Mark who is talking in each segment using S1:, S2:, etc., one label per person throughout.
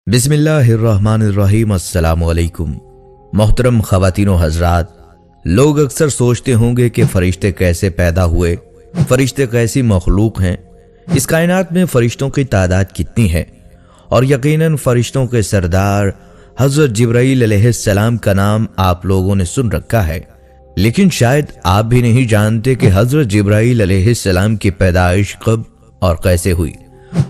S1: बिस्मिल्लाहिर्रहमानिर्रहीम। अस्सलामुअलैकुम। मोहतरम ख़वातीन व हज़रात, लोग अक्सर सोचते होंगे कि फ़रिश्ते कैसे पैदा हुए, फ़रिश्ते कैसी मखलूक हैं, इस कायनात में फ़रिश्तों की तादाद कितनी है। और यकीनन फ़रिश्तों के सरदार हज़रत जिब्राईल अलैहिस्सलाम का नाम आप लोगों ने सुन रखा है, लेकिन शायद आप भी नहीं जानते कि हज़रत जिब्राईल अलैहिस्सलाम की पैदाइश कब और कैसे हुई,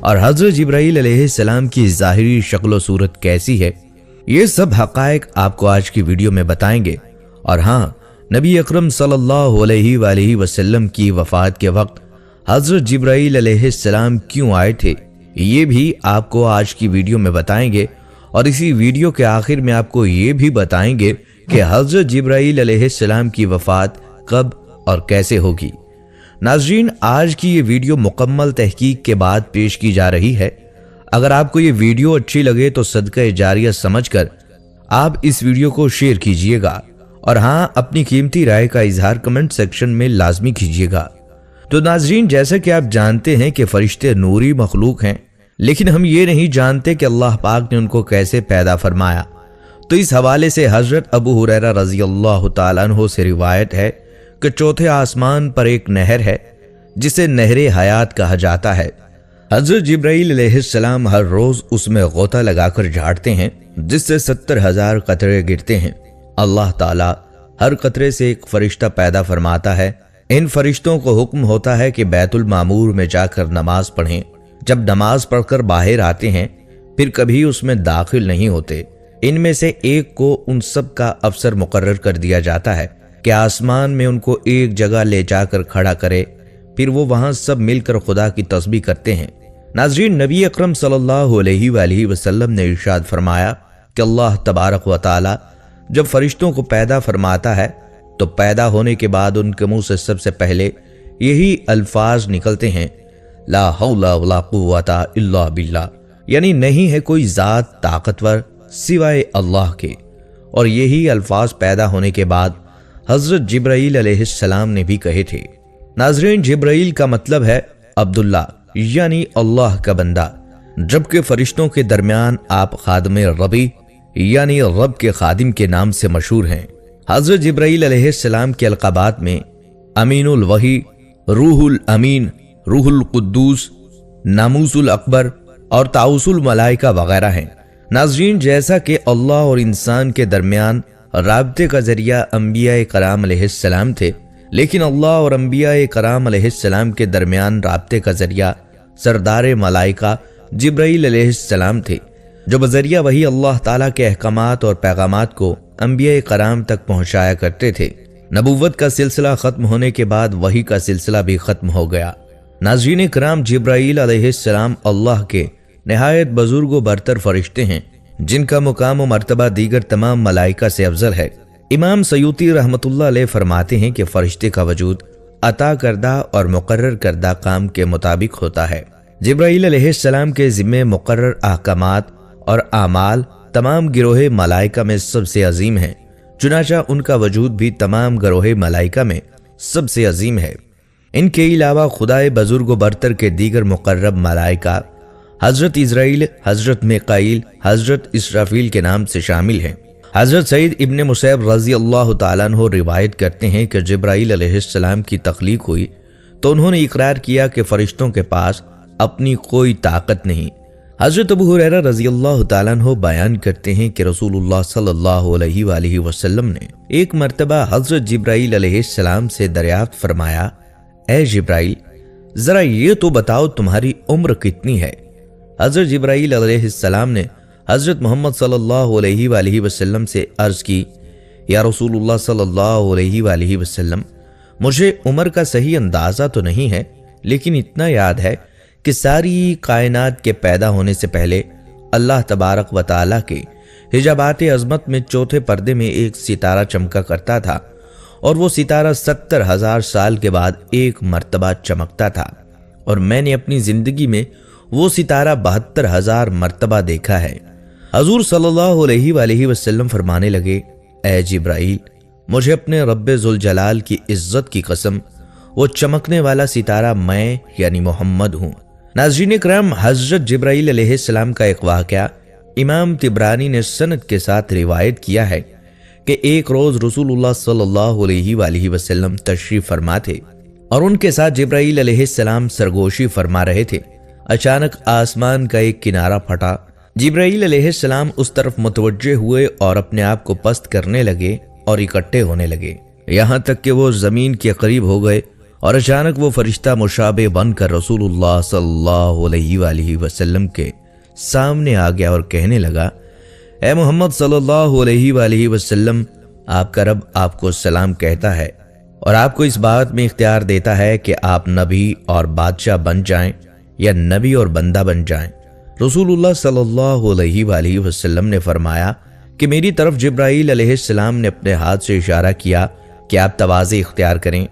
S1: और हज़रत जिब्राईल अलैहिस्सलाम की ज़ाहिरी शक्ल सूरत कैसी है। ये सब हक़ाइक़ आपको आज की वीडियो में बताएंगे। और हाँ, नबी अकरम सल्लल्लाहु अलैहि वसल्लम की वफ़ात के वक्त हज़रत जिब्राईल अलैहिस्सलाम क्यों आए थे, ये भी आपको आज की वीडियो में बताएंगे। और इसी वीडियो के आखिर में आपको ये भी बताएंगे कि हज़रत जिब्राईल अलैहिस्सलाम की वफ़ात कब और कैसे होगी। नाज़रीन, आज की ये वीडियो मुकम्मल तहकीक के बाद पेश की जा रही है। अगर आपको ये वीडियो अच्छी लगे तो सदका जारिया समझकर आप इस वीडियो को शेयर कीजिएगा, और हाँ, अपनी कीमती राय का इजहार कमेंट सेक्शन में लाजमी कीजिएगा। तो नाज़रीन, जैसा कि आप जानते हैं कि फरिश्ते नूरी मखलूक हैं, लेकिन हम ये नहीं जानते कि अल्लाह पाक ने उनको कैसे पैदा फरमाया। तो इस हवाले से हज़रत अबू हुरैरा रज़ी अल्लाह तआला अन्हु से रिवायत है कि चौथे आसमान पर एक नहर है जिसे नहरे हयात कहा जाता है। हज़रत जिब्राईल अलैहिस्सलाम हर रोज उसमें गोता लगाकर झाड़ते हैं, जिससे 70,000 कतरे गिरते हैं। अल्लाह ताला हर कतरे से एक फरिश्ता पैदा फरमाता है। इन फरिश्तों को हुक्म होता है कि बैतुल मामूर में जाकर नमाज पढ़ें। जब नमाज पढ़कर बाहर आते हैं फिर कभी उसमें दाखिल नहीं होते। इनमें से एक को उन सब का अफसर मुकर्रर कर दिया जाता है कि आसमान में उनको एक जगह ले जाकर खड़ा करे, फिर वो वहां सब मिलकर खुदा की तस्बीह करते हैं। नाज़रीन, नबी अकरम सल्लल्लाहु अलैहि वसल्लम ने इरशाद फरमाया कि अल्लाह तबारक व तआला जब फरिश्तों को पैदा फरमाता है तो पैदा होने के बाद उनके मुंह से सबसे पहले यही अल्फाज निकलते हैं, ला हौला वला कुव्वता इल्ला बिल्लाह, यानी नहीं है कोई जात ताकतवर सिवाय अल्लाह के। और यही अल्फाज पैदा होने के बाद हज़रत जिब्राईल अलैहिस्सलाम ने भी कहे थे। नाज़रीन, जिब्राईल का मतलब है अब्दुल्ला, यानी अल्लाह का बंदा, जबकि फरिश्तों के दरमियान आप खादिम रबी यानी रब के खादिम के नाम से मशहूर हैं। हज़रत जिब्राईल अलैहिस्सलाम के अलक़ाबात में अमीनुल वही, रूहुल अमीन, रूहुल कुद्दूस, नामूसुल अकबर और ताउसुल मलाइका वगैरह हैं। नाज़रीन, जैसा कि अल्लाह और इंसान के दरमियान राब्ते का जरिया अंबिया कराम अलैहिस्सलाम थे, लेकिन अल्लाह और अंबिया कराम अलैहिस्सलाम के दरमियान राब्ते का जरिया सरदार मलाइका जिब्राईल अलैहिस्सलाम थे, जो बजरिया वही अल्लाह ताला के अहकामात और पैगामात को अंबिया कराम तक पहुंचाया करते थे। नबुव्वत का सिलसिला खत्म होने के बाद वही का सिलसिला भी खत्म हो गया। नाज़रीन कराम, जिब्राईल अलैहिस्सलाम अल्लाह के निहायत बुजुर्ग व बरतर फरिश्ते हैं, जिनका मुकाम व मर्तबा दीगर तमाम मलाइका से अफजल है। इमाम सयूती रहमतुल्लाह अलैह फरमाते हैं कि फरिश्ते का वजूद अता करदा और मुकर्रर करदा काम के मुताबिक होता है। जिब्राईल अलैहिस्सलाम के जिम्मे मुकर्रर अहकामात और आमाल तमाम गिरोहे मलाइका में सबसे अजीम है, चुनाचा उनका वजूद भी तमाम गिरोहे मलाइका में सबसे अजीम है। इनके अलावा खुदाए बुजुर्ग व बरतर के दीगर मुकर्रब मलाइका हज़रत इज़राइल, हज़रत मिकाईल, हज़रत इसराफील के नाम से शामिल हैं। हज़रत सईद इब्न मुसैब रज़ी अल्लाह तआला अन्हु रिवायत करते हैं कि जिब्राईल अलैहिस्सलाम की तख्लीक हुई तो उन्होंने इकरार किया कि फरिश्तों के पास अपनी कोई ताकत नहीं। हज़रत अबू हुरैरा रज़ी अल्लाह तआला अन्हु बयान करते हैं कि रसूलुल्लाह सल्लल्लाहु अलैहि वसल्लम ने एक मरतबा हज़रत जिब्राईल अलैहिस्सलाम से दरियाफ्त फरमाया, ए जिब्राईल, जरा ये तो बताओ तुम्हारी उम्र कितनी है। हज़रत जिब्राईल अलैहिस्सलाम ने हज़रत मोहम्मद सल्लल्लाहु अलैहि वसल्लम से अर्ज़ की, या रसूलुल्लाह सल्लल्लाहु अलैहि वसल्लम, मुझे उम्र का सही अंदाज़ा तो नहीं है, लेकिन इतना याद है कि सारी कायनात के पैदा होने से पहले अल्लाह तबारक व तआला के हिजाबात अज़मत में चौथे पर्दे में एक सितारा चमका करता था, और वो सितारा 70,000 साल के बाद एक मर्तबा चमकता था, और मैंने अपनी जिंदगी में वो सितारा 72,000 मर्तबा देखा है। हजूर सल्लल्लाहु अलैहि वसल्लम फरमाने लगे, ए जिब्राईल, मुझे अपने रब्बे जुल जलाल की इज्जत की कसम, वो चमकने वाला सितारा मैं यानी मोहम्मद हूँ। नाज़रीन इकराम, हज़रत जिब्राईल अलैहिस्सलाम का एक वाक़या इमाम तिब्रानी ने सनद के साथ रिवायत किया है कि एक रोज रसूलुल्लाह सल्लल्लाहु अलैहि वसल्लम तशरीफ फरमा थे और उनके साथ जिब्राईल अलैहिस्सलाम सरगोशी फरमा रहे थे। अचानक आसमान का एक किनारा फटा। जिब्राईल अलैहिस्सलाम उस तरफ मुतवज्जे हुए और अपने आप को पस्त करने लगे और इकट्ठे होने लगे, यहाँ तक कि वो जमीन के करीब हो गए और अचानक वो फरिश्ता मुशाबे बनकर रसूलुल्लाह सल्लल्लाहु अलैहि वसल्लम के सामने आ गया और कहने लगा, ए मोहम्मद सल्लल्लाहु अलैहि वसल्लम, आपका रब आपको सलाम कहता है और आपको इस बात में इख्तियार देता है कि आप नबी और बादशाह बन जाएं या नबी और बंदा बन जाएं। रसूलुल्लाह सल्लल्लाहु अलैहि वसल्लम ने फरमाया कि मेरी तरफ जिब्राईल अलैहिस्सलाम ने अपने हाथ से इशारा किया कि आप तवाज़े इख्तियार करें।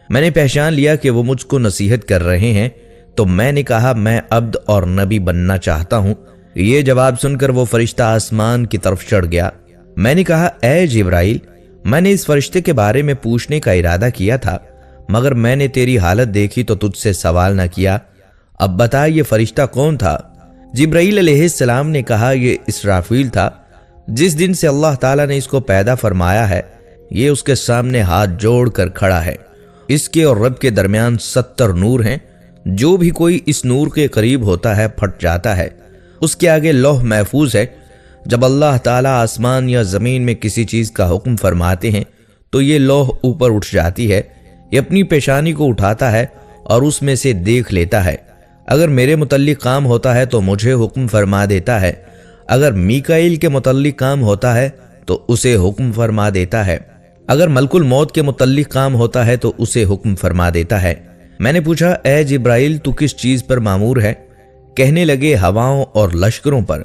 S1: मैंने पहचान लिया कि वो मुझको नसीहत कर रहे हैं, तो मैंने कहा मैं अब्द और नबी बनना चाहता हूँ। ये जवाब सुनकर वो फरिश्ता आसमान की तरफ चढ़ गया। मैंने कहा, ए जिब्राईल, मैंने इस फरिश्ते के बारे में पूछने का इरादा किया था, मगर मैंने तेरी हालत देखी तो तुझसे सवाल न किया। अब बता, ये फरिश्ता कौन था? जिब्राईल अलैहिस्सलाम ने कहा, ये इसराफील था। जिस दिन से अल्लाह ताला ने इसको पैदा फरमाया है, ये उसके सामने हाथ जोड़ कर खड़ा है। इसके और रब के दरमियान 70 नूर हैं। जो भी कोई इस नूर के करीब होता है फट जाता है। उसके आगे लौह महफूज है। जब अल्लाह ताला आसमान या जमीन में किसी चीज का हुक्म फरमाते हैं तो ये लौह ऊपर उठ जाती है। ये अपनी पेशानी को उठाता है और उसमें से देख लेता है। अगर मेरे मुतल्लिक काम होता है तो मुझे हुक्म फरमा देता है, अगर मीकाईल के मुतल्लिक काम होता है तो उसे हुक्म फरमा देता है, अगर मलकुल मौत के मुतल्लिक काम होता है तो उसे हुक्म फरमा देता है। मैंने पूछा, ए जिब्राईल, तू किस चीज पर मामूर है? कहने लगे, हवाओं और लश्करों पर।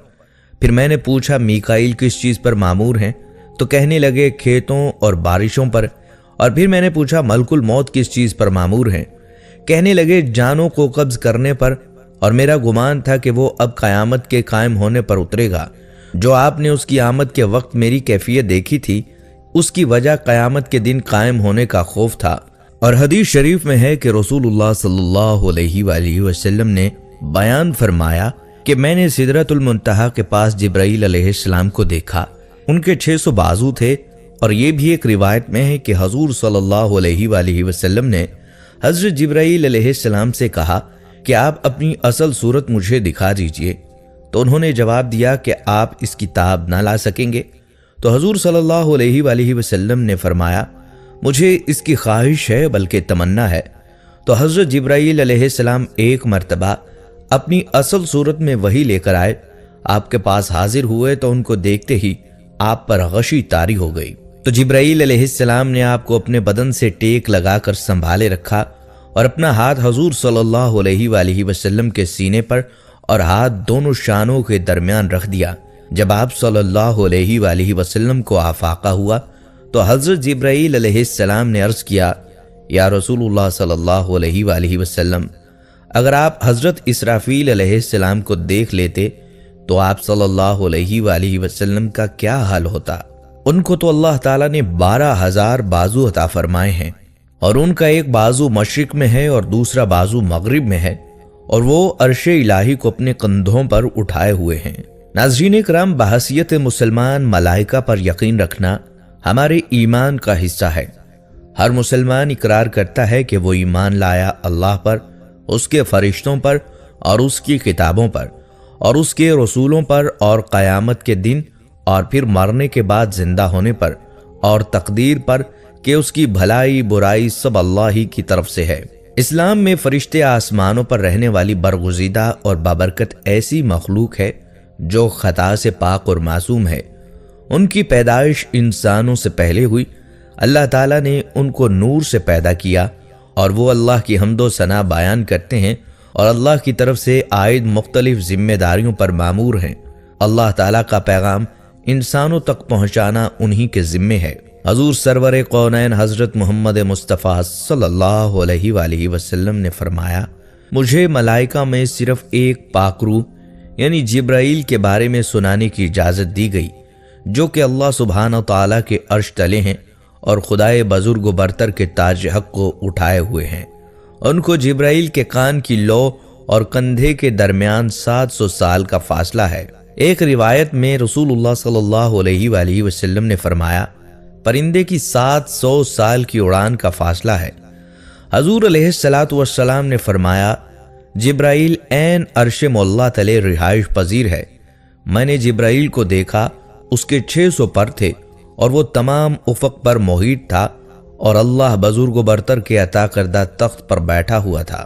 S1: फिर मैंने पूछा, मीकाईल किस चीज पर मामूर हैं? तो कहने लगे, खेतों और बारिशों पर। और फिर मैंने पूछा, मलकुल मौत किस चीज पर मामूर हैं? कहने लगे, जानों को कब्ज करने पर। और मेरा गुमान था कि वो अब कयामत के कायम होने पर उतरेगा। जो आपने उसकी आमद के वक्त मेरी कैफियत देखी थी, उसकी वजह कयामत के दिन कायम होने का खौफ था। और हदीस शरीफ में है कि रसूलुल्लाह सल्लल्लाहु अलैहि वसल्लम ने बयान फरमाया कि मैंने सिदरतुल मुंतहा के पास जिब्राईल अलैहिस्सलाम को देखा। उनके 600 बाजू थे। और ये भी एक रिवायत में है कि हजूर सल्लल्लाहु अलैहि वसल्लम ने हजरत जिब्राईल अलैहिस्सलाम से कहा कि आप अपनी असल सूरत मुझे दिखा दीजिए। तो उन्होंने जवाब दिया कि आप इस किताब ना ला सकेंगे। तो हजूर सल्लल्लाहु अलैहि वसल्लम ने फरमाया, मुझे इसकी ख्वाहिश है, बल्कि तमन्ना है। तो हजरत जिब्राईल अलैहिस्सलाम एक मर्तबा अपनी असल सूरत में वही लेकर आए। आपके पास हाजिर हुए तो उनको देखते ही आप पर गशी तारी हो गई। तो जिब्राईल अलैहिस्सलाम ने आपको अपने बदन से टेक लगाकर संभाले रखा और अपना हाथ हजूर सल्लल्लाहु अलैहि वसल्लम के सीने पर और हाथ दोनों शानों के दरमियान रख दिया। जब आप सल्लल्लाहु अलैहि वसल्लम को आफाका हुआ तो हजरत जिब्राईल अलैहिस्सलाम ने अर्ज किया, या रसूलुल्लाह सल्लल्लाहु अलैहि वसल्लम, अगर आप हजरत इसराफील अलैहिस्सलाम को देख लेते तो आप सल्लल्लाहु अलैहि वसल्लम का क्या हाल होता। उनको तो अल्लाह ताला ने 12,000 बाजू अता फरमाए हैं और उनका एक बाजू मशरिक में है और दूसरा बाजू मगरिब में है और वो अर्शे इलाही को अपने कंधों पर उठाए हुए हैं। नाज़रीन इकराम, बहसियत मुसलमान मलाइका पर यकीन रखना हमारे ईमान का हिस्सा है। हर मुसलमान इकरार करता है कि वो ईमान लाया अल्लाह पर, उसके फरिश्तों पर और उसकी किताबों पर और उसके रसूलों पर और क़यामत के दिन और फिर मरने के बाद जिंदा होने पर और तकदीर पर कि उसकी भलाई बुराई सब अल्लाह ही की तरफ से है। इस्लाम में फरिश्ते आसमानों पर रहने वाली बरगुज़ीदा और बाबरकत ऐसी मखलूक है जो खता से पाक और मासूम है। उनकी पैदाइश इंसानों से पहले हुई। अल्लाह ताला ने उनको नूर से पैदा किया और वो अल्लाह की हम्दो सना बयान करते हैं और अल्लाह की तरफ से आयद मुख्तलिफ जिम्मेदारियों पर मामूर हैं। अल्लाह ताला का पैगाम इंसानों तक पहुंचाना उन्हीं के जिम्मे है। हजूर सरवर कौनैन हजरत मोहम्मद मुस्तफ़ा सल्लल्लाहु अलैहि वसल्लम ने फरमाया, मुझे मलाइका में सिर्फ एक पाकरू यानी जिब्राईल के बारे में सुनाने की इजाज़त दी गई, जो कि अल्लाह सुब्हान ताला के अर्श तले हैं और खुदाए बुजुर्ग बरतर के ताज हक को उठाए हुए हैं। उनको जिब्राईल के कान की लौ और कंधे के दरमियान 700 साल का फासला है। ایک روایت میں رسول اللہ صلی اللہ علیہ وآلہ وسلم نے فرمایا، پرندے کی 700 سال کی اڑان کا فاصلہ ہے۔ حضور علیہ السلام نے فرمایا، جبرائیل عین عرش مولا تلے رہائش پذیر ہے۔ میں نے جبرائیل کو دیکھا، اس کے 600 پر تھے اور وہ تمام افق پر محیط تھا، اور اللہ بزرگ و برتر کے عطا کردہ تخت پر بیٹھا ہوا تھا۔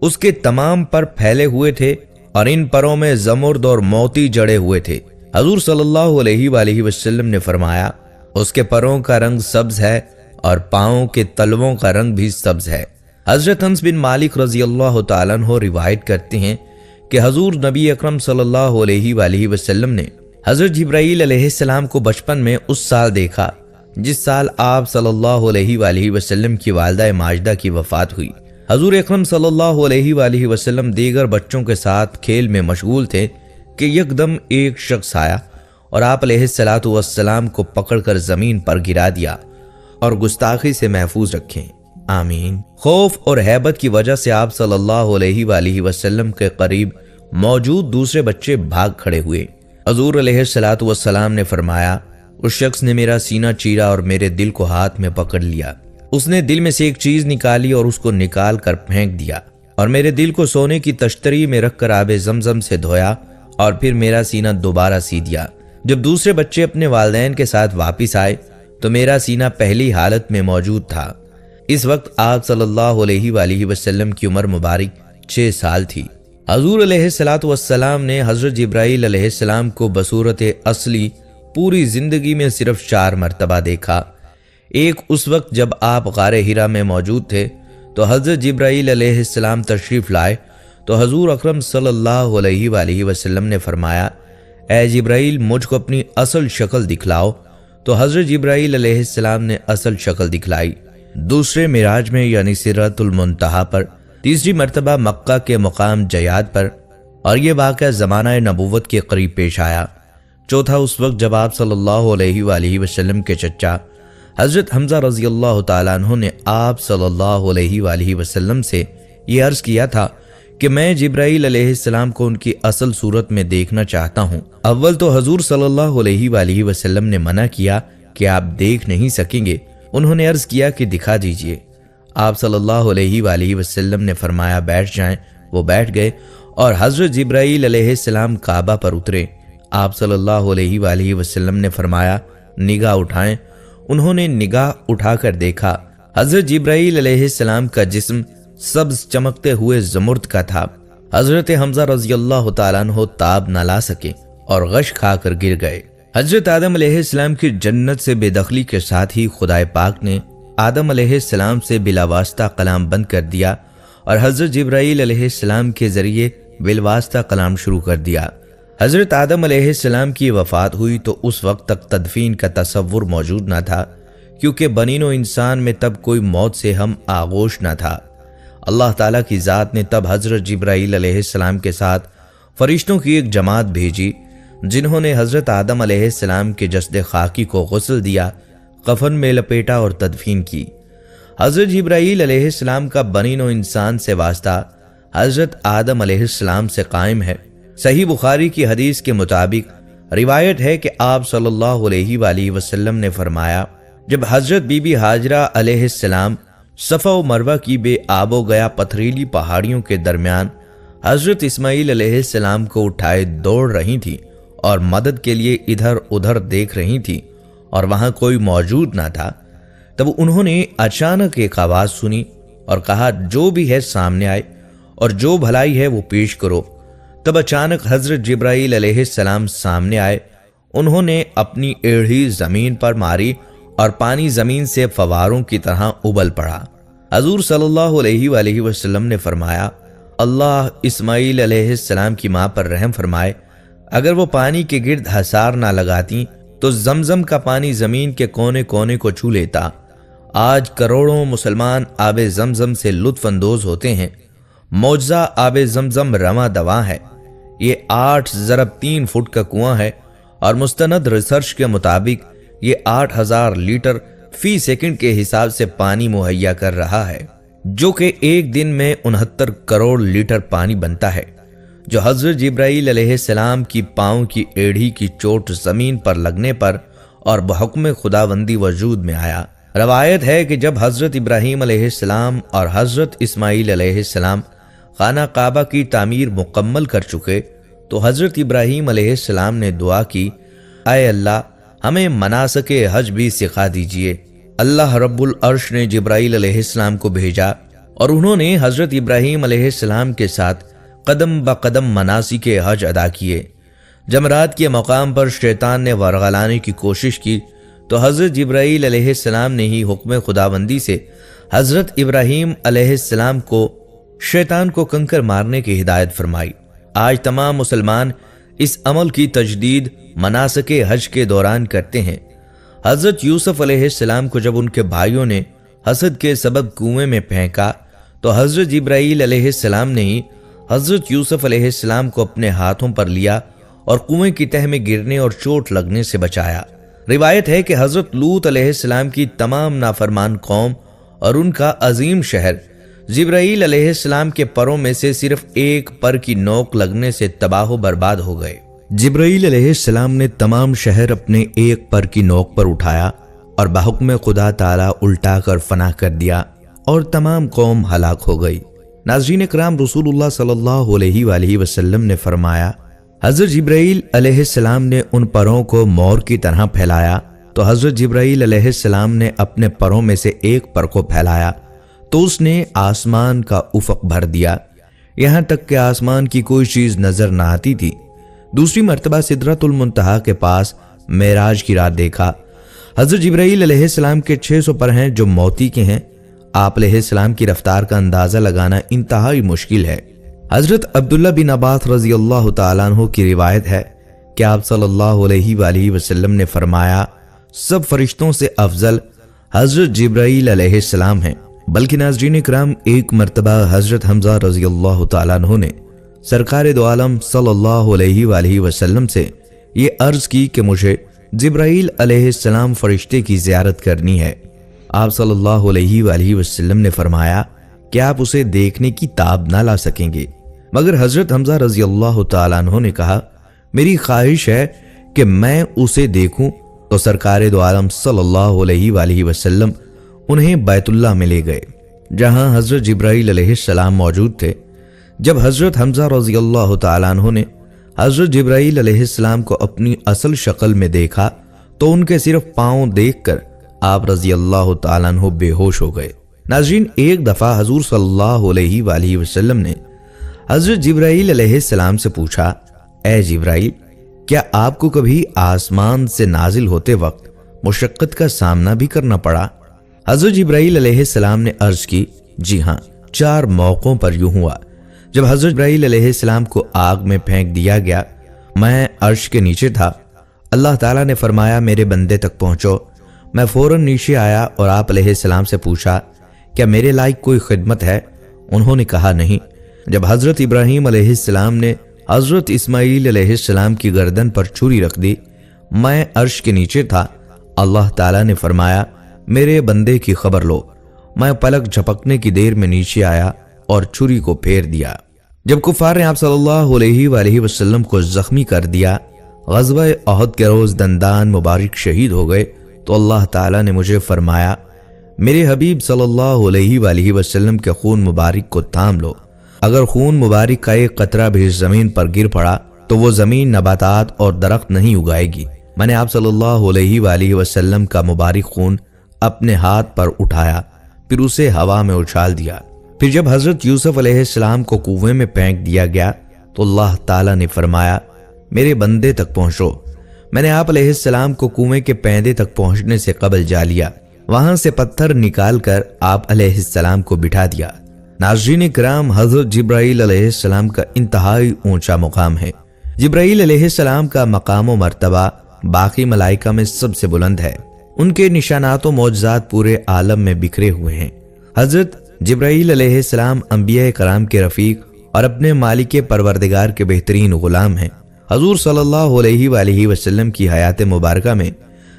S1: اس کے تمام پر پھیلے ہوئے تھے اور ان پروں میں زمرد اور موتی جڑے ہوئے تھے۔ حضور صلی اللہ علیہ وآلہ وسلم نے فرمایا، اس کے پروں کا رنگ سبز ہے اور پاؤں کے تلووں کا رنگ بھی سبز ہے۔ حضرت انس بن مالک رضی اللہ تعالیٰ عنہ روایت کرتے ہیں کہ حضور نبی اکرم صلی اللہ علیہ وآلہ وسلم نے حضرت جبرائیل علیہ السلام کو بچپن میں اس سال دیکھا جس سال آپ صلی اللہ علیہ وآلہ وسلم کی والدہ ماجدہ کی وفات ہوئی۔ حضور اکرم صلی اللہ علیہ وآلہ وسلم دیگر بچوں کے ساتھ کھیل میں مشغول تھے کہ یکدم ایک شخص آیا اور آپ علیہ السلام کو پکڑ کر زمین پر گرا دیا اور گستاخی سے محفوظ رکھیں، آمین۔ خوف اور ہیبت کی وجہ سے آپ صلی اللہ علیہ وآلہ وسلم کے قریب موجود دوسرے بچے بھاگ کھڑے ہوئے۔ حضور علیہ السلام نے فرمایا، اس شخص نے میرا سینہ چیرا اور میرے دل کو ہاتھ میں پکڑ لیا۔ اس نے دل میں سے ایک چیز نکالی اور اس کو نکال کر پھینک دیا، اور میرے دل کو سونے کی تشتری میں رکھ کر آب زمزم سے دھویا اور پھر میرا سینہ دوبارہ سی دیا۔ جب دوسرے بچے اپنے والدین کے ساتھ واپس آئے تو میرا سینہ پہلی حالت میں موجود تھا۔ اس وقت آپ صلی اللہ علیہ وآلہ وسلم کی عمر مبارک 6 سال تھی۔ حضور علیہ السلام نے حضرت جبرائیل علیہ السلام کو بصورت اصلی پوری زندگی میں صرف 4 مرتبہ دیکھا۔ ایک اس وقت جب آپ غار حرا میں موجود تھے تو حضرت جبرائیل علیہ السلام تشریف لائے تو حضور اکرم صلی اللہ علیہ وآلہ وسلم نے فرمایا، اے جبرائیل مجھ کو اپنی اصل شکل دکھلاؤ، تو حضرت جبرائیل علیہ السلام نے اصل شکل دکھلائی۔ دوسرے معراج میں یعنی سدرۃ المنتہا پر، تیسری مرتبہ مکہ کے مقام جیاد پر، اور یہ واقعہ زمانہ نبوت کے قریب پیش آیا۔ چوتھا اس وقت جب آپ صلی اللہ علیہ وآلہ وسلم کے چچا حضرت حمزہ رضی اللہ تعالیٰ عنہ نے آپ صلی اللہ علیہ وآلہ وسلم سے یہ عرض کیا تھا کہ میں جبرائیل علیہ السلام کو ان کی اصل صورت میں دیکھنا چاہتا ہوں۔ اول تو حضور صلی اللہ علیہ وآلہ وسلم نے منع کیا کہ آپ دیکھ نہیں سکیں گے۔ انہوں نے عرض کیا کہ دکھا دیجئے۔ آپ صلی اللہ علیہ وآلہ وسلم نے فرمایا بیٹھ جائیں۔ وہ بیٹھ گئے اور حضرت جبرائیل علیہ السلام کعبہ پر اترے۔ آپ صلی اللہ علیہ وآلہ وسلم نے فرمایا نگاہ اٹھائیں۔ انہوں نے نگاہ اٹھا کر دیکھا، حضرت جبرائیل علیہ السلام کا جسم سبز چمکتے ہوئے زمرد کا تھا۔ حضرت حمزہ رضی اللہ تعالیٰ عنہ تاب نہ لا سکے اور غش کھا کر گر گئے۔ حضرت آدم علیہ السلام کی جنت سے بے دخلی کے ساتھ ہی خدائے پاک نے آدم علیہ السلام سے بلا واسطہ کلام بند کر دیا اور حضرت جبرائیل علیہ السلام کے ذریعے بالواسطہ کلام شروع کر دیا۔ حضرت آدم علیہ السلام کی وفات ہوئی تو اس وقت تک تدفین کا تصور موجود نہ تھا، کیونکہ بنین و انسان میں تب کوئی موت سے ہم آغوش نہ تھا۔ اللہ تعالیٰ کی ذات نے تب حضرت جبرائیل علیہ السلام کے ساتھ فرشتوں کی ایک جماعت بھیجی، جنہوں نے حضرت آدم علیہ السلام کے جسد خاکی کو غسل دیا، کفن میں لپیٹا اور تدفین کی۔ حضرت جبرائیل علیہ السلام کا بنین و انسان سے واسطہ حضرت آدم علیہ السلام سے قائم ہے۔ صحیح بخاری کی حدیث کے مطابق روایت ہے کہ آپ صلی اللہ علیہ وآلہ وسلم نے فرمایا، جب حضرت بی بی ہاجرہ علیہ السلام صفا و مروہ کی بے آب و گیا پتھریلی پہاڑیوں کے درمیان حضرت اسماعیل علیہ السلام کو اٹھائے دوڑ رہی تھی اور مدد کے لیے ادھر ادھر دیکھ رہی تھی اور وہاں کوئی موجود نہ تھا، تب انہوں نے اچانک ایک آواز سنی اور کہا جو بھی ہے سامنے آئے اور جو بھلائی ہے وہ پیش کرو۔ تب اچانک حضرت جبرائیل علیہ السلام سامنے آئے۔ انہوں نے اپنی ایڑھی زمین پر ماری اور پانی زمین سے فواروں کی طرح ابل پڑا۔ حضور صلی اللہ علیہ وآلہ وسلم نے فرمایا، اللہ اسماعیل علیہ السلام کی ماں پر رحم فرمائے، اگر وہ پانی کے گرد حصار نہ لگاتی تو زمزم کا پانی زمین کے کونے کونے کو چھو لیتا۔ آج کروڑوں مسلمان آب زمزم سے لطف اندوز ہوتے ہیں۔ معجزہ آب زمزم رواں دواں ہے۔ یہ 8.3 فٹ کا کنواں ہے اور مستند ریسرچ کے مطابق یہ 8000 لیٹر فی سیکنڈ کے حساب سے پانی مہیا کر رہا ہے، جو کہ ایک دن میں 69 کروڑ لیٹر پانی بنتا ہے۔ जो हजरत जिब्राईल अलैहिस्सलाम की पाँव की एड़ी की चोट जमीन पर लगने पर और बहुक्म खुदाबंदी वजूद में आया। रवायत है कि जब हजरत इब्राहीम अलैहिस्सलाम और हजरत इस्माईल अलैहिस्सलाम खाना काबा की तामीर मुकम्मल कर चुके तो हजरत इब्राहीम अलैहिस्सलाम ने दुआ की, आए अल्लाह हमें मनासके हज भी सिखा दीजिए। अल्लाह रब्बुल अर्श ने जिब्राईल अलैहिस्सलाम को भेजा और उन्होंने हजरत इब्राहीम अलैहिस्सलाम के साथ कदम ब कदम मनासिके हज अदा किए। जमरात के मकाम पर शैतान ने वरगलाने की कोशिश की तो हजरत जिब्राईल अलैहिस्सलाम ने ही हुक्म खुदाबंदी से हजरत इब्राहीम अलैहिस्सलाम को शैतान को कंकर मारने की हिदायत फरमाई। आज तमाम मुसलमान इस अमल की तजदीद मनासके हज के दौरान करते हैं। हजरत यूसुफ अलैहिस्सलाम को जब उनके भाइयों ने हसद के सबब कुएं में फेंका तो हजरत जिब्राईल अलैहिस्सलाम ने ही हजरत यूसुफ अलैहिस्सलाम को अपने हाथों पर लिया और कुएं की तह में गिरने और चोट लगने से बचाया। रिवायत है कि हजरत लूत अलैहिस्सलाम की तमाम नाफरमान कौम और उनका अजीम शहर जिब्राईल अलैहिस्सलाम के परों में से सिर्फ एक पर की नोक लगने से तबाह बर्बाद हो गए। जिब्राईल अलैहिस्सलाम ने तमाम शहर अपने एक पर की नोक पर उठाया और बहुक्म खुदा ताला उल्टा कर फना कर दिया और तमाम कौम हलाक हो गई। नाज़रीन इकराम, रसूलुल्लाह सल्लल्लाहु अलैहि वसल्लम ने फरमाया, हजरत जिब्राईल अलैहिस्सलाम ने उन परों को मोर की तरह फैलाया तो हजरत जिब्राईल अलैहिस्सलाम ने अपने परों में से एक पर को फैलाया तो उसने आसमान का उफक भर दिया, यहां तक कि आसमान की कोई चीज नजर न आती थी। दूसरी मर्तबा सिदरतुल मुंतहा के पास मेराज की रात देखा। हजरत जिब्राईल अलैहिस्सलाम के 600 पर हैं जो मोती के हैं। आप अलैहिस्सलाम की रफ्तार का अंदाजा लगाना इंतहाई मुश्किल है। हजरत अब्दुल्ला बिन अब्बास रजी अल्लाह तआला अन्हु की रिवायत है कि आप सल्लल्लाहु अलैहि वसल्लम ने फरमाया, सब फरिश्तों से अफजल हजरत जिब्राईल अलैहिस्सलाम हैं। बल्कि नाज़रीन इकराम, एक मर्तबा हजरत हमजा रजी अल्लाह तआला अन्हु ने सरकार दो आलम सल्लल्लाहु अलैहि वसल्लम से ये अर्ज की कि मुझे जिब्राईल अलैहिस्सलाम फरिश्ते की ज़ियारत करनी है। आप सल्लल्लाहु अलैहि वसल्लम ने फरमाया कि आप उसे देखने की ताब ना ला सकेंगे। मगर हजरत हमजा रजी अल्लाह तआला अन्हु ने कहा, मेरी ख्वाहिश है कि मैं उसे देखूं। तो सरकार दो आलम सल्लल्लाहु अलैहि वसल्लम उन्हें बैतुल्लाह में ले गए जहां हजरत जिब्राईल अलैहिस्सलाम मौजूद थे। जब हजरत हमजा रजी अल्लाह तआला अन्हु ने हजरत जिब्राईल अलैहिस्सलाम को अपनी असल शक्ल में देखा तो उनके सिर्फ पांव देखकर आप रजी अल्लाह तआला अन्हु बेहोश हो गए। नाज़रीन, एक दफा हजूर सल्लल्लाहु अलैहि वसल्लम ने हजरत जिब्राईल अलैहिस्सलाम से पूछा, ए जिब्राईल, क्या आपको कभी आसमान से नाजिल होते वक्त मुशक्कत का सामना भी करना पड़ा? हजरत जिब्राईल अलैहिस्सलाम ने अर्ज की, जी हाँ, 4 मौकों पर यूं हुआ। जब हजरत जिब्राईल अलैहिस्सलाम को आग में फेंक दिया गया, मैं अर्श के नीचे था। अल्लाह ताला ने फरमाया, मेरे बंदे तक पहुंचो। मैं फौरन नीचे आया और आप अलैहिस्सलाम से पूछा, क्या मेरे लायक कोई खिदमत है? उन्होंने कहा, नहीं। जब हजरत इब्राहीम अलैहिस्सलाम ने हजरत इस्माईल अलैहिस्सलाम की गर्दन पर छुरी रख दी, मैं अर्श के नीचे था। अल्लाह ताला ने फरमाया, मेरे बंदे की खबर लो। मैं पलक झपकने की देर में नीचे आया और छुरी को फेर दिया। जब कुफार ने आप सल्लल्लाहु अलैहि वसल्लम को जख्मी कर दिया, ग़ज़वा अहद के रोज दंदान मुबारक शहीद हो गए, तो अल्लाह ताला ने मुझे फरमाया, मेरे हबीब सल्लल्लाहु अलैहि वसल्लम के खून मुबारक को थाम लो। अगर खून मुबारक का एक कतरा भी जमीन पर गिर पड़ा तो वो जमीन नबातात और दरख्त नहीं उगाएगी। मैंने आप सल्लल्लाहु अलैहि वसल्लम का मुबारक खून अपने हाथ पर उठाया, फिर उसे हवा में उछाल दिया। फिर जब हजरत यूसुफ अलैहिस्सलाम को कुएं में फेंक दिया गया तो अल्लाह ताला ने फरमाया, मेरे बंदे तक पहुंचो। मैंने आप अलैहिस्सलाम को कुएं के पैंदे तक पहुंचने से कबल जा लिया। वहां से पत्थर निकाल कर आप अलैहिस्सलाम को बिठा दिया। नाज़रीन इकराम, हजरत जिब्राईल अलैहिस्सलाम का इंतहाई ऊंचा मुकाम है। जिब्राईल अलैहिस्सलाम का मकाम व मर्तबा बाकी मलाइका में सबसे बुलंद है। उनके निशानात व मौजज़ात पूरे आलम में बिखरे हुए हैं। हजरत जिब्राईल अलैहिस्सलाम अंबिया कराम के रफीक और अपने मालिक परवरदिगार के बेहतरीन गुलाम हैं। हजूर सल्लल्लाहु अलैहि वसल्लम की हयात मुबारका में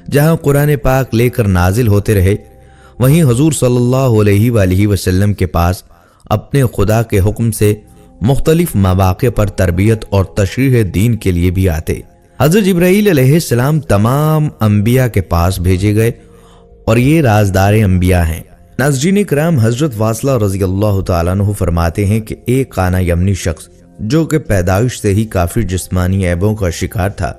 S1: जहां कुरान पाक लेकर नाजिल होते रहे, वहीं हजूर सल्लल्लाहु अलैहि वसल्लम के पास अपने खुदा के हुक्म से मुख्तलिफ मौक़े पर तरबियत और तशरीह दीन के लिए भी आते। हज़रत जिब्राईल अलैहिस्सलाम तमाम अंबिया के पास भेजे गए और ये राजदार अंबिया हैं। नाज़रीन किराम, हज़रत वासिला रज़ियल्लाहु ताला अन्हु फरमाते हैं कि एक काना यमनी शख्स जो कि पैदाइश से ही काफ़ी जिस्मानी ऐबों का शिकार था,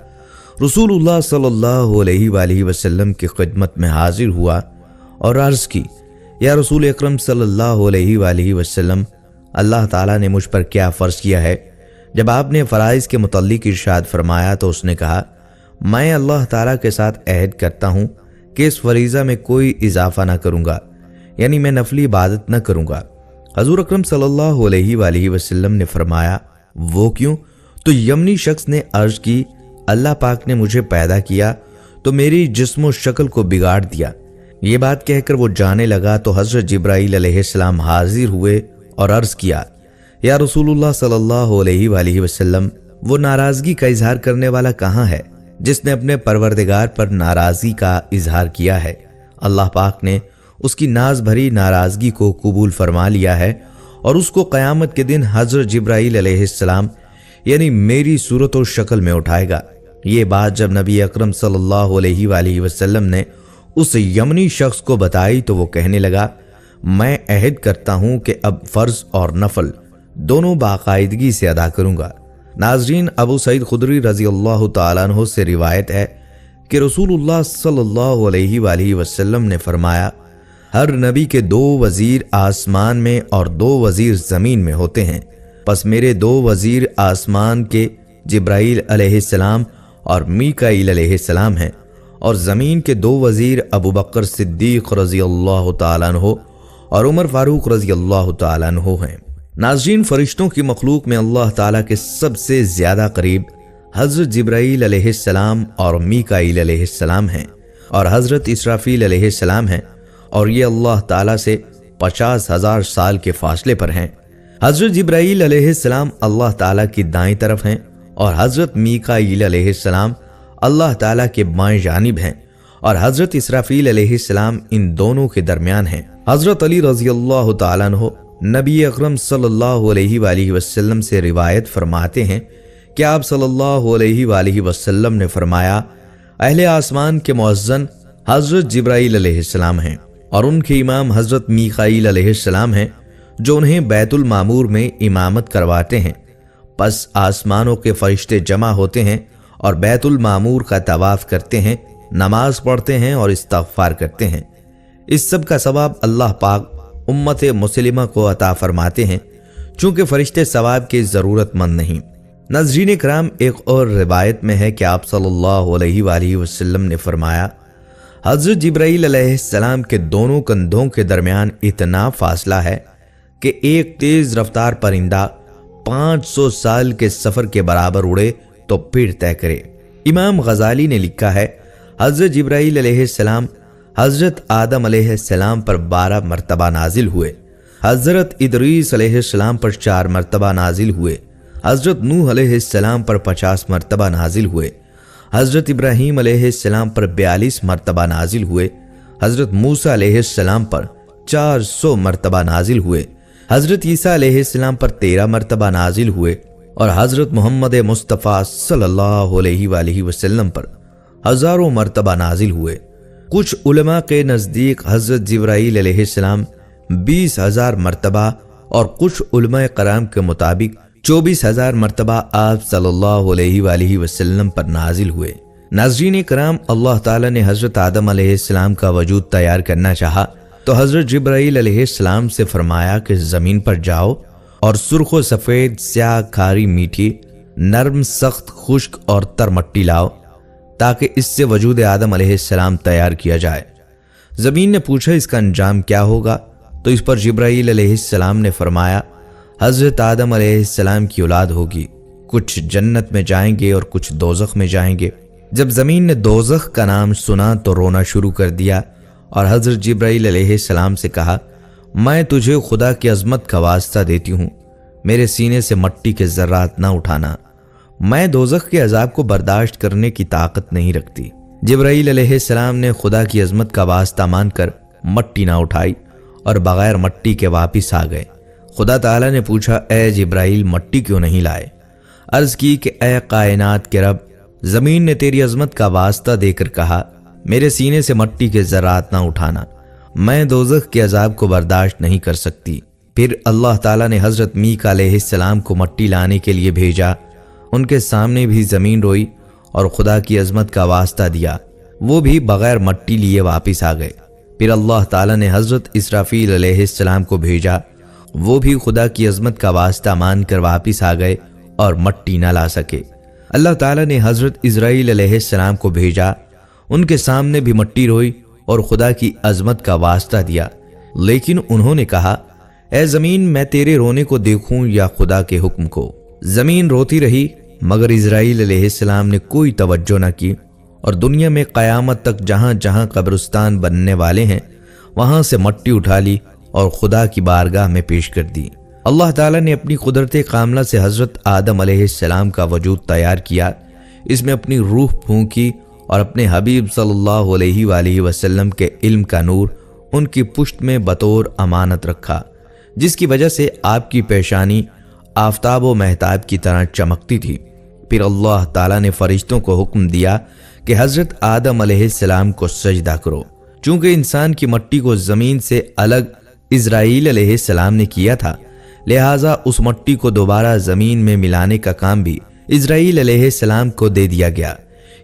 S1: रसूलुल्लाह सल्लल्लाहु अलैहि वसल्लम की खिदमत में हाजिर हुआ और अर्ज़ की, या रसूल अकरम सल्लल्लाहु अलैहि वसल्लम, अल्लाह ताला ने मुझ पर क्या फ़र्ज़ किया है? जब आपने फ़राइज़ के मुतल्लिक़ इरशाद फरमाया तो उसने कहा, मैं अल्लाह ताला के साथ अहद करता हूँ कि इस फरीज़ा में कोई इजाफ़ा ना करूँगा, यानी मैं नफली इबादत न करूँगा। हज़ूर अकरम सल्लल्लाहु अलैहि वसल्लम ने फरमाया, वो क्यों? तो यमनी शख्स ने अर्ज़ की, अल्लाह पाक ने मुझे पैदा किया तो मेरी जिस्म शक्ल को बिगाड़ दिया। ये बात कहकर वो जाने लगा तो हज़रत जिब्राईल अलैहिस्सलाम हाजिर हुए और अर्ज़ किया, या रसूलुल्लाह सल्लल्लाहु अलैहि वसल्लम, वो नाराज़गी का इजहार करने वाला कहाँ है जिसने अपने परवरदिगार पर नाराज़गी का इजहार किया है? अल्लाह पाक ने उसकी नाज भरी नाराज़गी को कबूल फरमा लिया है और उसको क़यामत के दिन हज़रत जिब्राईल अलैहिस्सलाम यानी मेरी सूरत और शक्ल में उठाएगा। ये बात जब नबी अकरम सल्लल्लाहु अलैहि वसल्लम ने उस यमनी शख्स को बताई तो वो कहने लगा, मैं अहद करता हूँ कि अब फ़र्ज और नफल दोनों बाकायदगी से अदा करूँगा। नाज़रीन, अबू सईद खुदरी रज़ियल्लाहु ताला अन्हु से रिवायत है कि रसूलुल्लाह सल्लल्लाहु अलैहि वसल्लम ने फरमाया, हर नबी के 2 वज़ीर आसमान में और 2 वज़ीर ज़मीन में होते हैं। बस मेरे 2 वज़ीर आसमान के जिब्राईल अलैहिस्सलाम और मीकाईल अलैहिस्सलाम हैं और ज़मीन के 2 वज़ीर अबू बकर सिद्दीक़ रज़ियल्लाहु ताला अन्हु और उमर फारूक रज़ियल्लाहु ताला अन्हु हैं। नाज़रीन, फरिश्तों की मखलूक में अल्लाह ताला के सबसे ज़्यादा करीब हज़रत जिब्राईल अलैहिस्सलाम और मीकाईल अलैहिस्सलाम हैं और हज़रत इसराफील अलैहिस्सलाम हैं और ये अल्लाह ताला से 50,000 साल के फासले पर हैं। हज़रत जिब्राईल अलैहिस्सलाम अल्लाह ताला की दाईं तरफ हैं और हज़रत मीकाईल अलैहिस्सलाम अल्लाह ताला के बाएं जानिब हैं और हज़रत इसराफील अलैहिस्सलाम इन दोनों के दरमियान हैं। हज़रत अली रज़ियल्लाहु ताला अन्हु नबी अकरम सल्लल्लाहु अलैहि वसल्लम से रिवायत फरमाते हैं कि आप सल्लल्लाहु अलैहि वसल्लम ने फरमाया, अहले आसमान के मुअज़्ज़िन हज़रत जिब्राईल अलैहिस्सलाम हैं और उनके इमाम हज़रत मीकाईल अलैहिस्सलाम हैं जो उन्हें बैतुल मामूर में इमामत करवाते हैं। बस आसमानों के फरिश्ते जमा होते हैं और बैतुल मामूर का तवाफ करते हैं, नमाज पढ़ते हैं और इस्तग़फ़ार करते हैं। इस सब का सवाब अल्लाह पाक उम्मत मुस्लिमा को अता फरमाते हैं, चूंकि फरिश्ते सवाब के ज़रूरतमंद नहीं। नाज़रीन किराम, एक और रिवायत में है कि आप सल्लल्लाहु अलैहि वसल्लम ने फरमाया, हज़रत जिब्राईल अलैहिस्सलाम के दोनों कंधों के दरमियान इतना फासला है कि एक तेज रफ्तार परिंदा 500 साल के सफर के बराबर उड़े तो फिर तय करे। इमाम गजाली ने लिखा है, हज़रत जिब्राईल अलैहिस्सलाम हज़रत आदम अलैहिस्सलाम पर 12 मरतबा नाजिल हुए, हज़रत इदरीस अलैहिस्सलाम पर 4 मरतबा नाजिल हुए, हज़रत नूह अलैहिस्सलाम पर 50 मरतबा नाजिल हुए, हज़रत इब्राहीम अलैहिस्सलाम पर 42 मरतबा नाजिल हुए, हज़रत मूसा अलैहिस्सलाम पर 400 मरतबा नाजिल हुए, हज़रत ईसा अलैहिस्सलाम पर 13 मरतबा नाजिल हुए और हज़रत मोहम्मद मुस्तफ़ा सल्लल्लाहु अलैहि वसल्लम पर हज़ारों मरतबा नाजिल हुए। कुछ उलमा के नज़दीक हज़रत जिब्राईल अलैहिस्सलाम 20,000 मरतबा और कुछ उलमा कराम के मुताबिक 24,000 मरतबा आप सल्लल्लाहु अलैहि वसल्लम पर नाजिल हुए। नाज़रीन कराम, अल्लाह ताला ने हज़रत आदम अलैहिस्सलाम का वजूद तैयार करना चाहा तो हज़रत जिब्राईल अलैहिस्सलाम से फरमाया कि ज़मीन पर जाओ और सुर्ख व सफ़ेद, स्याह, खारी, मीठी, नरम, सख्त, खुश्क और तर मट्टी लाओ ताकि इससे वजूद आदम अलैहिस्सलाम तैयार किया जाए। ज़मीन ने पूछा, इसका अंजाम क्या होगा? तो इस पर जिब्राईल अलैहिस्सलाम ने फरमाया, हज़रत आदम अलैहिस्सलाम की औलाद होगी, कुछ जन्नत में जाएंगे और कुछ दोज़ख में जाएंगे। जब ज़मीन ने दोज़ख का नाम सुना तो रोना शुरू कर दिया और हज़रत जिब्राईल अलैहिस्सलाम से कहा, मैं तुझे खुदा की अज़मत का वास्ता देती हूँ, मेरे सीने से मट्टी के ज़र्रात ना उठाना, मैं दोज़ख के अज़ाब को बर्दाश्त करने की ताकत नहीं रखती। जिब्राईल अलैहिस्सलाम ने खुदा की अज़मत का वास्ता मानकर मट्टी ना उठाई और बग़ैर मट्टी के वापिस आ गए خدا تعالیٰ نے پوچھا اے جبرائیل مٹی کیوں نہیں لائے؟ عرض کی کہ اے کائنات کے رب، زمین نے تیری عظمت کا واسطہ دے کر کہا میرے سینے سے مٹی کے ذرات نہ اٹھانا، میں دوزخ کے عذاب کو برداشت نہیں کر سکتی۔ پھر اللہ تعالیٰ نے حضرت میکا علیہ السلام کو مٹی لانے کے لیے بھیجا، ان کے سامنے بھی زمین روئی اور خدا کی عظمت کا واسطہ دیا، وہ بھی بغیر مٹی لیے واپس آ گئے۔ پھر اللہ تعالیٰ نے حضرت اسرافیل علیہ السلام کو بھیجا، وہ بھی خدا کی عظمت کا واسطہ مان کر واپس آ گئے اور مٹی نہ لا سکے۔ اللہ تعالیٰ نے حضرت اسرائیل علیہ السلام کو بھیجا، ان کے سامنے بھی مٹی روئی اور خدا کی عظمت کا واسطہ دیا، لیکن انہوں نے کہا اے زمین میں تیرے رونے کو دیکھوں یا خدا کے حکم کو؟ زمین روتی رہی مگر اسرائیل علیہ السلام نے کوئی توجہ نہ کی، اور دنیا میں قیامت تک جہاں جہاں قبرستان بننے والے ہیں وہاں سے مٹی اٹھا لی اور خدا کی بارگاہ میں پیش کر دی۔ اللہ تعالیٰ نے اپنی قدرت کاملہ سے حضرت آدم علیہ السلام کا وجود تیار کیا، اس میں اپنی روح پھونکی اور اپنے حبیب صلی اللہ علیہ وآلہ وسلم کے علم کا نور ان کی پشت میں بطور امانت رکھا، جس کی وجہ سے آپ کی پیشانی آفتاب و مہتاب کی طرح چمکتی تھی۔ پھر اللہ تعالیٰ نے فرشتوں کو حکم دیا کہ حضرت آدم علیہ السلام کو سجدہ کرو۔ چونکہ انسان کی مٹی کو زمین سے الگ اسرائیل علیہ السلام نے کیا تھا، لہٰذا اس مٹی کو دوبارہ زمین میں ملانے کا کام بھی اسرائیل علیہ السلام کو دے دیا گیا،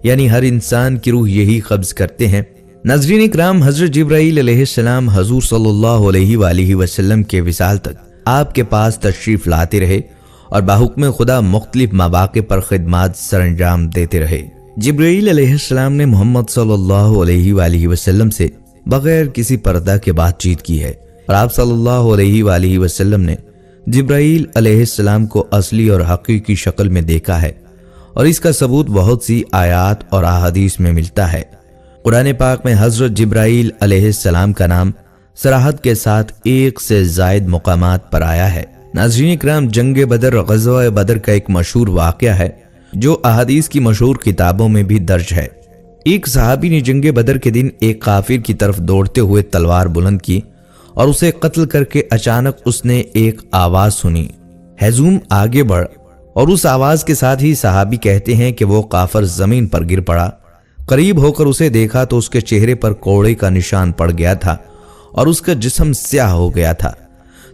S1: یعنی ہر انسان کی روح یہی قبض کرتے ہیں۔ ناظرین اکرام، حضرت جبرائیل علیہ السلام حضور صلی اللہ علیہ وآلہ وسلم کے وصال تک آپ کے پاس تشریف لاتے رہے اور بحکم خدا مختلف مواقع پر خدمات سر انجام دیتے رہے۔ جبرائیل علیہ السلام نے محمد صلی اللہ علیہ وآلہ وسلم سے بغیر کسی پردہ کے بات چیت کی ہے، اور آپ صلی اللہ علیہ وآلہ وسلم نے جبرائیل علیہ السلام کو اصلی اور حقیقی شکل میں دیکھا ہے، اور اس کا ثبوت بہت سی آیات اور احادیث میں ملتا ہے۔ قرآن پاک میں حضرت جبرائیل علیہ السلام کا نام صراحت کے ساتھ 1 سے زائد مقامات پر آیا ہے۔ ناظرین اکرام، جنگ بدر غزوہ بدر کا ایک مشہور واقعہ ہے جو احادیث کی مشہور کتابوں میں بھی درج ہے۔ ایک صحابی نے جنگ بدر کے دن ایک کافر کی طرف دوڑتے ہوئے تلوار بلند کی اور اسے قتل کر کے اچانک اس نے ایک آواز سنی، ہیزوم آگے بڑھ، اور اس آواز کے ساتھ ہی صحابی کہتے ہیں کہ وہ کافر زمین پر گر پڑا۔ قریب ہو کر اسے دیکھا تو اس کے چہرے پر کوڑے کا نشان پڑ گیا تھا اور اس کا جسم سیاہ ہو گیا تھا۔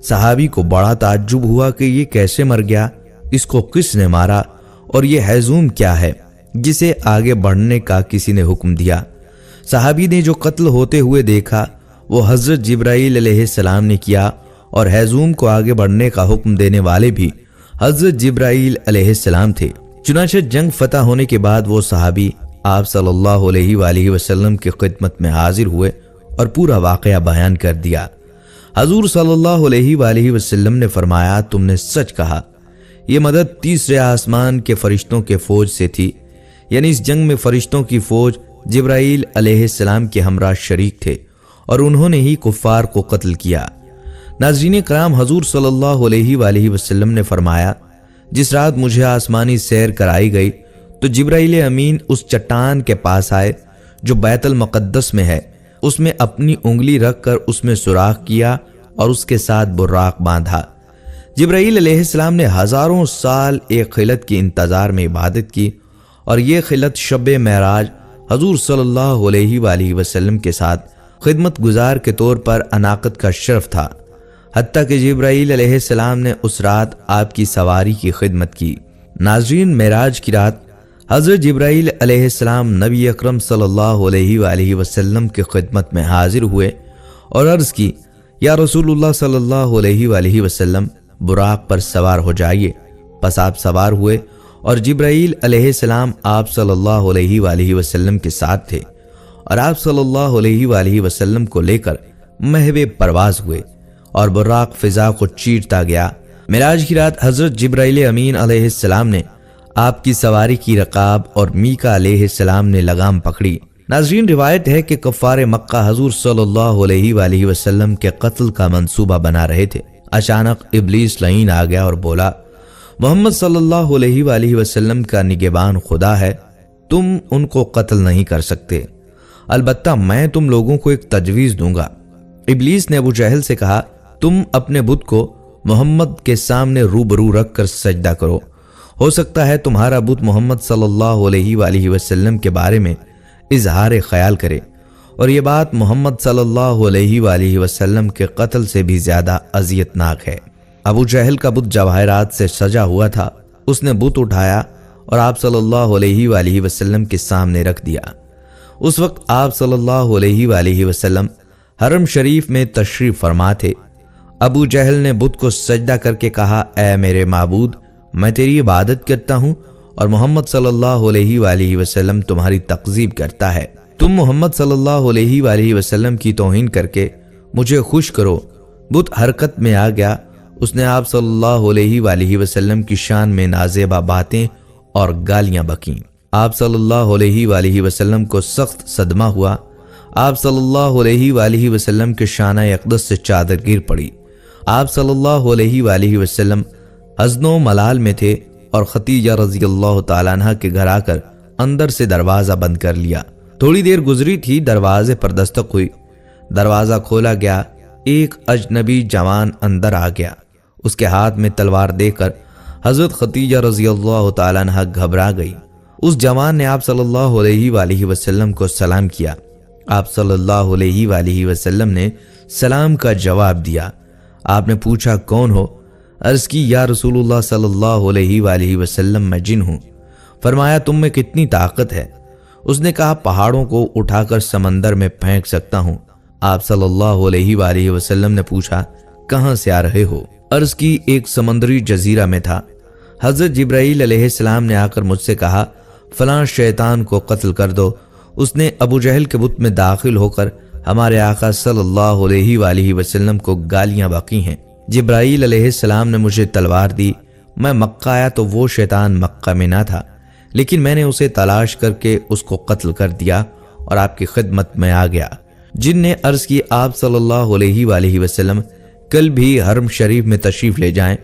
S1: صحابی کو بڑا تعجب ہوا کہ یہ کیسے مر گیا، اس کو کس نے مارا، اور یہ ہیزوم کیا ہے جسے آگے بڑھنے کا کسی نے حکم دیا۔ صحابی نے جو قتل ہوتے ہوئے دیکھا وہ حضرت جبرائیل علیہ السلام نے کیا، اور ہیزوم کو آگے بڑھنے کا حکم دینے والے بھی حضرت جبرائیل علیہ السلام تھے۔ چنانچہ جنگ فتح ہونے کے بعد وہ صحابی آپ صلی اللہ علیہ وآلہ وسلم کی خدمت میں حاضر ہوئے اور پورا واقعہ بیان کر دیا۔ حضور صلی اللہ علیہ وآلہ وسلم نے فرمایا تم نے سچ کہا، یہ مدد تیسرے آسمان کے فرشتوں کے فوج سے تھی، یعنی اس جنگ میں فرشتوں کی فوج جبرائیل علیہ السلام کے ہمراہ شریک تھے اور انہوں نے ہی کفار کو قتل کیا۔ ناظرین کرام، حضور صلی اللہ علیہ وآلہ وسلم نے فرمایا جس رات مجھے آسمانی سیر کرائی گئی تو جبرائیل امین اس چٹان کے پاس آئے جو بیت المقدس میں ہے، اس میں اپنی انگلی رکھ کر اس میں سوراخ کیا اور اس کے ساتھ براق باندھا۔ جبرائیل علیہ السلام نے ہزاروں سال ایک خلت کی انتظار میں عبادت کی، اور یہ خلت شب معراج حضور صلی اللہ علیہ وآلہ وسلم کے ساتھ خدمت گزار کے طور پر اناقت کا شرف تھا، حتیٰ کہ جبرائیل علیہ السلام نے اس رات آپ کی سواری کی خدمت کی۔ ناظرین، معراج کی رات حضرت جبرائیل علیہ السلام نبی اکرم صلی اللہ علیہ وآلہ وسلم کی خدمت میں حاضر ہوئے اور عرض کی یا رسول اللہ صلی اللہ علیہ وآلہ وسلم، براق پر سوار ہو جائیے۔ پس آپ سوار ہوئے اور جبرائیل علیہ السلام آپ صلی اللہ علیہ وآلہ وسلم کے ساتھ تھے، اور آپ صلی اللہ علیہ وآلہ وسلم کو لے کر محو پرواز ہوئے اور براق فضا کو چیرتا گیا۔ معراج کی رات حضرت جبرائیل امین علیہ السلام نے آپ کی سواری کی رکاب اور میکا علیہ السلام نے لگام پکڑی۔ ناظرین، روایت ہے کہ کفار مکہ حضور صلی اللہ علیہ وآلہ وسلم کے قتل کا منصوبہ بنا رہے تھے۔ اچانک ابلیس لعین آ گیا اور بولا، محمد صلی اللہ علیہ وآلہ وسلم کا نگہبان خدا ہے، تم ان کو قتل نہیں کر سکتے، البتہ میں تم لوگوں کو ایک تجویز دوں گا۔ ابلیس نے ابو جہل سے کہا، تم اپنے بت کو मोहम्मद के सामने रूबरू रख कर सजदा करो। हो सकता है तुम्हारा बुत मोहम्मद सल्लल्लाहु अलैहि वसल्लम के बारे में इजहार ख्याल करे और ये बात मोहम्मद सल्लल्लाहु अलैहि वसल्लम के कत्ल से भी ज्यादा अजियतनाक है। अबू जहल का बुत जवाहरात से सजा हुआ था। उसने बुत उठाया और आप सल्लल्लाहु अलैहि वसल्लम के सामने रख दिया। उस वक्त आप सल्लल्लाहु अलैहि वसल्लम हरम शरीफ में तशरीफ फरमा थे। अबू जहल ने बुत को सजदा करके कहा, ऐ मेरे माबूद, मैं तेरी इबादत करता हूँ और मोहम्मद सल्लल्लाहु अलैहि वसल्लम तुम्हारी तकजीब करता है। तुम मोहम्मद सल्लल्लाहु अलैहि वसल्लम की तौहीन करके मुझे खुश करो। बुत हरकत में आ गया। उसने आप सल्लल्लाहु अलैहि वसल्लम की शान में नाजेबा बातें और गालियां बकीं। आप सल्लल्लाहु अलैहि वसल्लम को सख्त सदमा हुआ। आप सल्लल्लाहु अलैहि वसल्लम के शाना अक़दस से चादर गिर पड़ी। आप सल्लल्लाहु अलैहि वसल्लम हज़्नो मलाल में थे और खतीजा रज़ियल्लाहु ताला अन्हा के घर आकर अंदर से दरवाजा बंद कर लिया। थोड़ी देर गुजरी थी, दरवाजे पर दस्तक हुई। दरवाजा खोला गया। एक अजनबी जवान अंदर आ गया। उसके हाथ में तलवार देकर हजरत खतीजा रज़ियल्लाहु ताला अन्हा घबरा गई। उस जवान ने आप सल्लल्लाहु अलैहि वसल्लम को सलाम किया। आप सल्लल्लाहु अलैहि वसल्लम ने सलाम का जवाब दिया। आपने पूछा, कौन हो? अर्ज की, या रसूलुल्लाह सल्लल्लाहु अलैहि वसल्लम, मैं जिन हूँ। फरमाया, तुम में कितनी ताकत है? उसने कहा, पहाड़ों को उठाकर समंदर में फेंक सकता हूँ। आप सल्लल्लाहु अलैहि वसल्लम ने पूछा, कहाँ से आ रहे हो? अर्ज की, एक समंदरी जजीरा में था। हजरत जिब्राईल अलैहिस्सलाम ने आकर मुझसे कहा, फलां शैतान को कत्ल कर दो। उसने अबू जहल के बुत में दाखिल होकर हमारे आका सल्लल्लाहु अलैहि वसल्लम को गालियां बकी हैं। जिब्राईल अलैहिस्सलाम ने मुझे तलवार दी। मैं मक्का आया तो वो शैतान मक्का में ना था, लेकिन मैंने उसे तलाश करके उसको कत्ल कर दिया और आपकी खिदमत में आ गया। जिन ने अर्ज की, आप सल्लल्लाहु अलैहि वसल्लम कल भी हरम शरीफ में तशरीफ ले जाएं।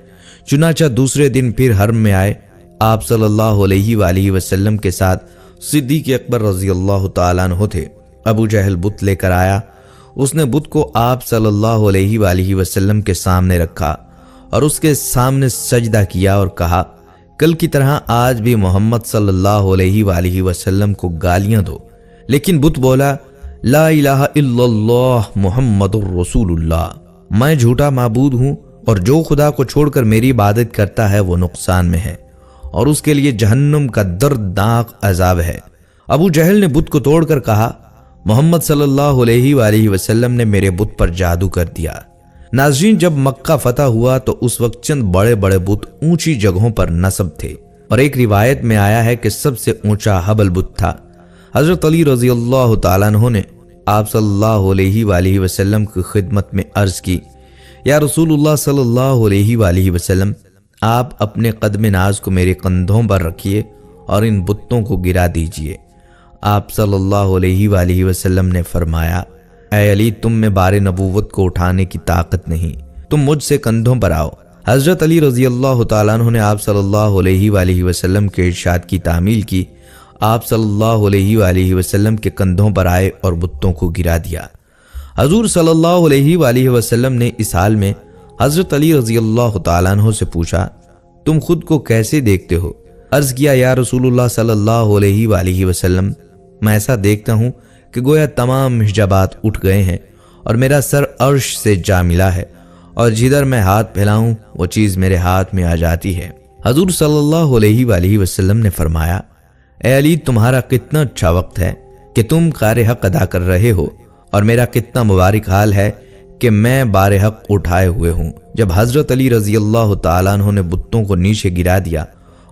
S1: चुनाचा दूसरे दिन फिर हरम में आए। आप सल्लल्लाहु अलैहि वसल्लम के साथ सिद्दीक़ अकबर रज़ियल्लाहु ताला अन्हु थे। अबू जहल बुत लेकर आया। उसने बुत को आप सल्लल्लाहु अलैहि वसल्लम के सामने रखा और उसके सामने सजदा किया और कहा, कल की तरह आज भी मोहम्मद सल्लल्लाहु अलैहि वसल्लम को गालियां दो। लेकिन बुत बोला, ला इलाहा इल्लल्लाह मुहम्मदुर रसूलुल्लाह, मैं झूठा माबूद हूँ और जो खुदा को छोड़कर मेरी इबादत करता है वो नुकसान में है और उसके लिए जहन्नुम का दर्दनाक अजाब है। अबू जहल ने बुत को तोड़कर कहा, मोहम्मद सल्लल्लाहु अलैहि वसल्लम ने मेरे बुत पर जादू कर दिया। नाज़रीन, जब मक्का फतह हुआ तो उस वक्त चंद बड़े बड़े बुत ऊंची जगहों पर नस्ब थे और एक रिवायत में आया है कि सबसे ऊंचा हबल बुत था। हजरत अली रज़ियल्लाहु ताला अन्हु ने आप सल्लल्लाहु अलैहि वसल्लम की खिदमत में अर्ज की, या रसूलुल्लाह सल्लल्लाहु अलैहि वसल्लम, आप अपने कदम नाज को मेरे कंधों पर रखिए और इन बुतों को गिरा दीजिए। आप सल्लल्लाहु अलैहि वसल्लम ने फरमाया, ऐ अली, तुम में बारे नबूवत को उठाने की ताकत नहीं, तुम मुझसे कंधों पर आओ। हजरत अली रज़ियल्लाहु ताला अन्हु ने आप सल्लल्लाहु अलैहि वसल्लम के इरशाद की तामील की। आप सल्लल्लाहु अलैहि वसल्लम के कंधों पर आए और बुतों को गिरा दिया। हजूर सल्लल्लाहु अलैहि वसल्लम ने इस हाल में हजरत अली रज़ियल्लाहु ताला अन्हु से पूछा, तुम खुद को कैसे देखते हो? अर्ज किया, या रसूलुल्लाह सल्लल्लाहु अलैहि वसल्लम, मैं ऐसा देखता हूँ कि गोया तमाम हिजाबात उठ गए हैं और मेरा सर अर्श से जा मिला है और जिधर मैं हाथ फैलाऊं वो चीज़ मेरे हाथ में आ जाती है। हजूर सल्लल्लाहु अलैहि वसल्लम ने फरमाया, ए अली, तुम्हारा कितना अच्छा वक्त है कि तुम कार हक अदा कर रहे हो और मेरा कितना मुबारक हाल है कि मैं बार हक उठाए हुए हूँ। जब हजरत अली रज़ियल्लाहु ताला अन्हु ने बुतों को नीचे गिरा दिया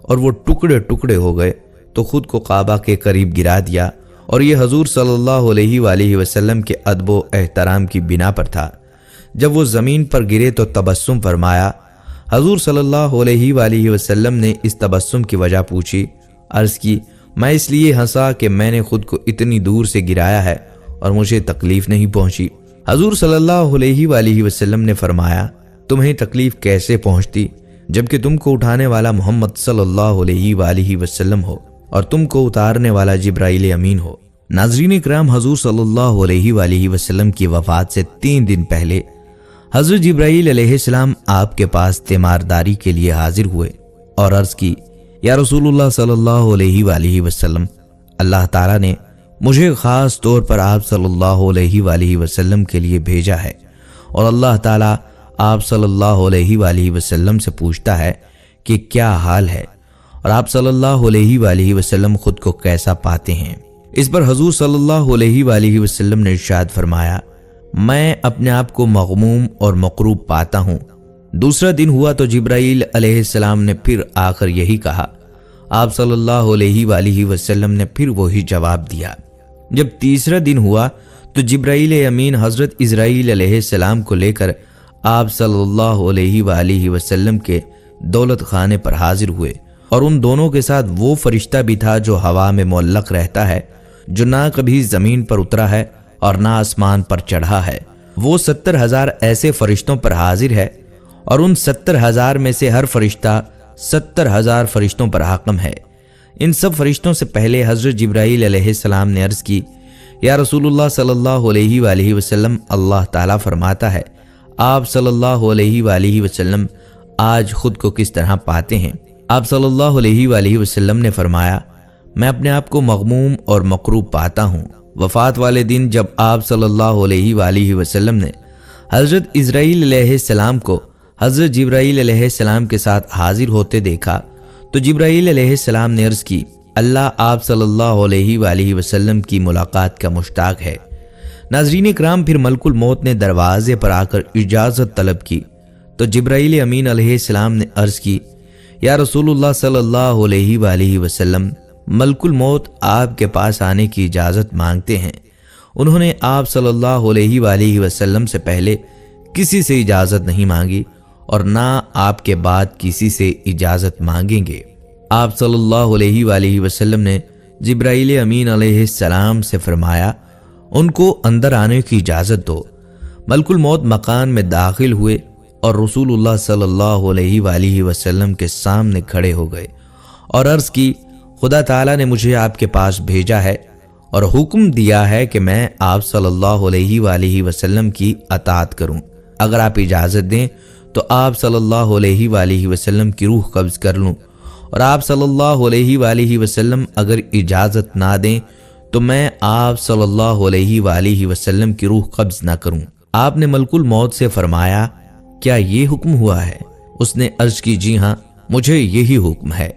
S1: और वो टुकड़े टुकड़े हो गए तो खुद को काबा के करीब गिरा दिया और ये हजूर सल्लल्लाहु अलैहि वसल्लम के अदब व एहतराम की बिना पर था। जब वो ज़मीन पर गिरे तो तबस्सुम फरमाया। हजूर सल्लल्लाहु अलैहि वसल्लम ने इस तबस्सुम की वजह पूछी। अर्ज़ की, मैं इसलिए हंसा कि मैंने खुद को इतनी दूर से गिराया है और मुझे तकलीफ नहीं पहुंची। हजूर सल्लल्लाहु अलैहि वसल्लम ने फरमाया, तुम्हें तकलीफ कैसे पहुंचती जबकि तुमको उठाने वाला मोहम्मद सल्लल्लाहु अलैहि वसल्लम हो और तुमको उतारने वाला जिब्राइल अमीन हो। नाज़रीन इकराम, हजूर सल्लल्लाहु अलैहि वसल्लम की वफात से 3 दिन पहले حضرت جبرائیل علیہ السلام آپ کے پاس تیمارداری کے لیے حاضر ہوئے اور عرض کی، یا رسول اللہ صلی اللہ علیہ وآلہ وسلم، اللہ تعالیٰ نے مجھے خاص طور پر آپ صلی اللہ علیہ وآلہ وسلم کے لیے بھیجا ہے، اور اللہ تعالیٰ آپ صلی اللہ علیہ وآلہ وسلم سے پوچھتا ہے کہ کیا حال ہے، اور آپ صلی اللہ علیہ وآلہ وسلم خود کو کیسا پاتے ہیں۔ اس پر حضور صلی اللہ علیہ وآلہ وسلم نے ارشاد فرمایا، میں اپنے آپ کو مغموم اور مقروب پاتا ہوں۔ دوسرا دن ہوا تو جبرائیل علیہ السلام نے پھر آ کر یہی کہا۔ آپ صلی اللہ علیہ وآلہ وسلم نے پھر وہی جواب دیا۔ جب تیسرا دن ہوا تو جبرائیل امین حضرت اسرائیل علیہ السلام کو لے کر آپ صلی اللہ علیہ وآلہ وسلم کے دولت خانے پر حاضر ہوئے، اور ان دونوں کے ساتھ وہ فرشتہ بھی تھا جو ہوا میں معلق رہتا ہے، جو نہ کبھی زمین پر اترا ہے اور نہ آسمان پر چڑھا ہے۔ وہ 70,000 ایسے فرشتوں پر حاضر ہے، اور ان 70,000 میں سے ہر فرشتہ 70,000 فرشتوں پر حاکم ہے۔ ان سب فرشتوں سے پہلے حضرت جبرائیل علیہ السلام نے عرض کی، یا رسول اللہ صلی اللہ علیہ وآلہ وسلم، اللہ تعالیٰ فرماتا ہے، آپ صلی اللہ علیہ وآلہ وسلم آج خود کو کس طرح پاتے ہیں؟ آپ صلی اللہ علیہ وآلہ وسلم نے فرمایا، میں اپنے آپ کو مغموم اور مقروب پاتا ہوں۔ وفات والے دن جب آپ صلی اللہ علیہ وآلہ وسلم نے حضرت اسرائیل علیہ السلام کو حضرت جبرائیل علیہ السلام کے ساتھ حاضر ہوتے دیکھا تو جبرائیل علیہ السلام نے عرض کی، اللہ آپ صلی اللہ علیہ وآلہ وسلم کی ملاقات کا مشتاق ہے۔ ناظرین کرام، پھر ملک الموت نے دروازے پر آ کر اجازت طلب کی تو جبرائیل امین علیہ السلام نے عرض کی، یا رسول اللہ صلی اللہ علیہ وآلہ وسلم، ملک الموت آپ کے پاس آنے کی اجازت مانگتے ہیں۔ انہوں نے آپ صلی اللہ علیہ وآلہ وسلم سے پہلے کسی سے اجازت نہیں مانگی اور نہ آپ کے بعد کسی سے اجازت مانگیں گے۔ آپ صلی اللہ علیہ وآلہ وسلم نے جبرائیل امین علیہ السلام سے فرمایا، ان کو اندر آنے کی اجازت دو۔ ملک الموت مکان میں داخل ہوئے اور رسول اللہ صلی اللہ علیہ وآلہ وسلم کے سامنے کھڑے ہو گئے اور عرض کی، خدا تعالیٰ نے مجھے آپ کے پاس بھیجا ہے اور حکم دیا ہے کہ میں آپ صلی اللہ علیہ وآلہ وسلم کی اطاعت کروں۔ اگر آپ اجازت دیں تو آپ صلی اللہ علیہ وآلہ وسلم کی روح قبض کر لوں، اور آپ صلی اللہ علیہ وآلہ وسلم اگر اجازت نہ دیں تو میں آپ صلی اللہ علیہ وآلہ وسلم کی روح قبض نہ کروں۔ آپ نے ملک الموت سے فرمایا، کیا یہ حکم ہوا ہے؟ اس نے عرض کی، جی ہاں، مجھے یہی حکم ہے۔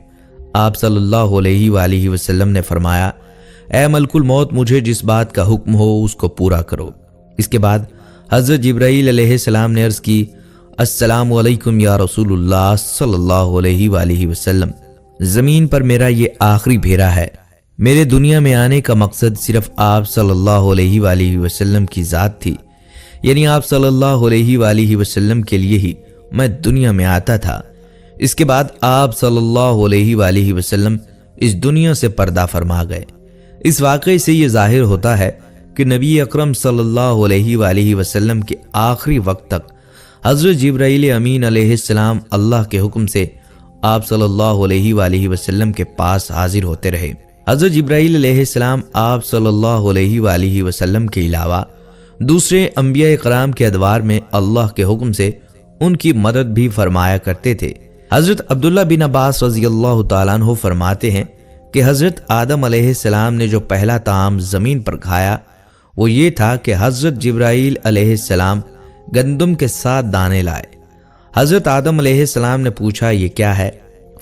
S1: آپ صلی اللہ علیہ وآلہ وسلم نے فرمایا، اے ملک الموت، مجھے جس بات کا حکم ہو اس کو پورا کرو۔ اس کے بعد حضرت جبرائیل علیہ السلام نے عرض کی، السلام علیکم یا رسول اللہ صلی اللہ علیہ وآلہ وسلم، زمین پر میرا یہ آخری پھیرا ہے۔ میرے دنیا میں آنے کا مقصد صرف آپ صلی اللہ علیہ وآلہ وسلم کی ذات تھی، یعنی آپ صلی اللہ علیہ وآلہ وسلم کے لیے ہی میں دنیا میں آتا تھا۔ اس کے بعد آپ صلی اللہ علیہ وآلہ وسلم اس دنیا سے پردہ فرما گئے۔ اس واقعے سے یہ ظاہر ہوتا ہے کہ نبی اکرم صلی اللہ علیہ وآلہ وسلم کے آخری وقت تک حضرت جبرائیل امین علیہ السلام اللہ کے حکم سے آپ صلی اللہ علیہ وآلہ وسلم کے پاس حاضر ہوتے رہے۔ حضرت جبرائیل علیہ السلام آپ صلی اللہ علیہ وآلہ وسلم کے علاوہ دوسرے انبیاء کرام کے ادوار میں اللہ کے حکم سے ان کی مدد بھی فرمایا کرتے تھے۔ حضرت عبداللہ بن عباس رضی اللہ تعالیٰ عنہ فرماتے ہیں کہ حضرت آدم علیہ السلام نے جو پہلا طعام زمین پر کھایا وہ یہ تھا کہ حضرت جبرائیل علیہ السلام گندم کے 7 دانے لائے۔ حضرت آدم علیہ السلام نے پوچھا، یہ کیا ہے؟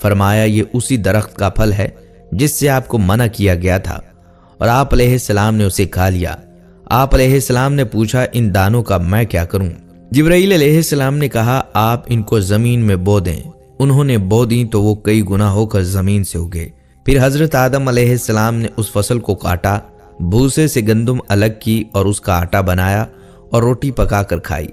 S1: فرمایا، یہ اسی درخت کا پھل ہے جس سے آپ کو منع کیا گیا تھا، اور آپ علیہ السلام نے اسے کھا لیا۔ آپ علیہ السلام نے پوچھا، ان دانوں کا میں کیا کروں؟ جبرائیل علیہ السلام نے کہا، آپ ان کو زمین میں بو دیں۔ انہوں نے بو دیں تو وہ کئی گنا ہو کر زمین سے اگے۔ پھر حضرت آدم علیہ السلام نے اس فصل کو کاٹا، بھوسے سے گندم الگ کی اور اس کا آٹا بنایا اور روٹی پکا کر کھائی،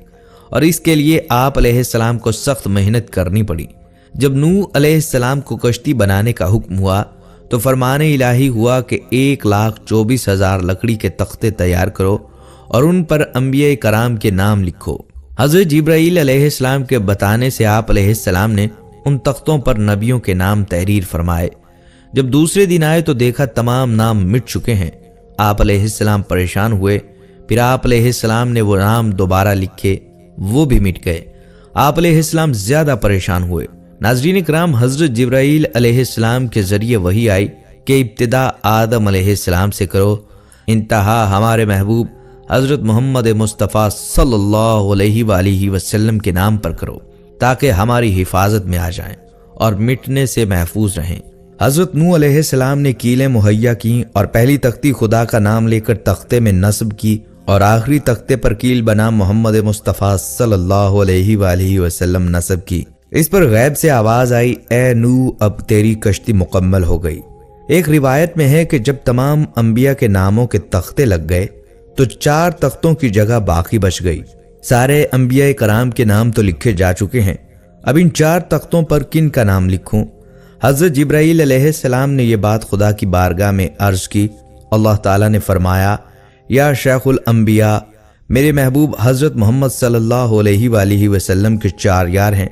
S1: اور اس کے لیے آپ علیہ السلام کو سخت محنت کرنی پڑی۔ جب نوح علیہ السلام کو کشتی بنانے کا حکم ہوا تو فرمان الہی ہوا کہ 1,24,000 لکڑی کے تختے تیار کرو اور ان پر انبیاء کرام کے نام لکھو۔ حضرت جبرائیل علیہ السلام کے بتانے سے آپ علیہ السلام نے ان تختوں پر نبیوں کے نام تحریر فرمائے۔ جب دوسرے دن آئے تو دیکھا تمام نام مٹ چکے ہیں۔ آپ علیہ السلام پریشان ہوئے۔ پھر آپ علیہ السلام نے وہ نام دوبارہ لکھے، وہ بھی مٹ گئے۔ آپ علیہ السلام زیادہ پریشان ہوئے۔ ناظرین کرام، حضرت جبرائیل علیہ السلام کے ذریعے وحی آئی کہ ابتدا آدم علیہ السلام سے کرو، انتہا ہمارے محبوب حضرت محمد مصطفیٰ صلی اللہ علیہ وآلہ وسلم کے نام پر کرو تاکہ ہماری حفاظت میں آ جائیں اور مٹنے سے محفوظ رہیں۔ حضرت نوح علیہ السلام نے کیلیں مہیا کیں اور پہلی تختی خدا کا نام لے کر تختے میں نصب کی اور آخری تختے پر کیل بنا محمد مصطفیٰ صلی اللہ علیہ وآلہ وسلم نصب کی۔ اس پر غیب سے آواز آئی، اے نوح اب تیری کشتی مکمل ہو گئی۔ ایک روایت میں ہے کہ جب تمام انبیاء کے ناموں کے تختے لگ گئے تو 4 تختوں کی جگہ باقی بچ گئی۔ سارے انبیاء کرام کے نام تو لکھے جا چکے ہیں، اب ان 4 تختوں پر کن کا نام لکھوں؟ حضرت جبرائیل علیہ السلام نے یہ بات خدا کی بارگاہ میں عرض کی۔ اللہ تعالیٰ نے فرمایا، یا شیخ الانبیاء، میرے محبوب حضرت محمد صلی اللہ علیہ وآلہ وسلم کے 4 یار ہیں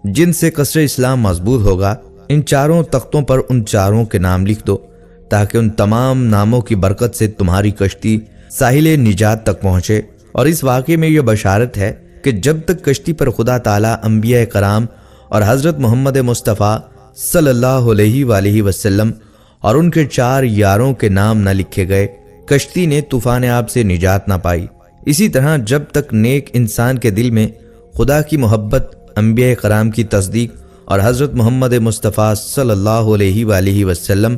S1: جن سے قصر اسلام مضبوط ہوگا، ان 4 تختوں پر ان 4 کے نام لکھ دو تاکہ ان تمام ناموں کی برکت سے تمہاری کشتی ساحل نجات تک پہنچے۔ اور اس واقعے میں یہ بشارت ہے کہ جب تک کشتی پر خدا تعالیٰ انبیاء کرام اور حضرت محمد مصطفیٰ صلی اللہ علیہ وآلہ وسلم اور ان کے 4 یاروں کے نام نہ لکھے گئے، کشتی نے طوفان آب سے نجات نہ پائی۔ اسی طرح جب تک نیک انسان کے دل میں خدا کی محبت، انبیاء کرام کی تصدیق اور حضرت محمد مصطفیٰ صلی اللہ علیہ وآلہ وسلم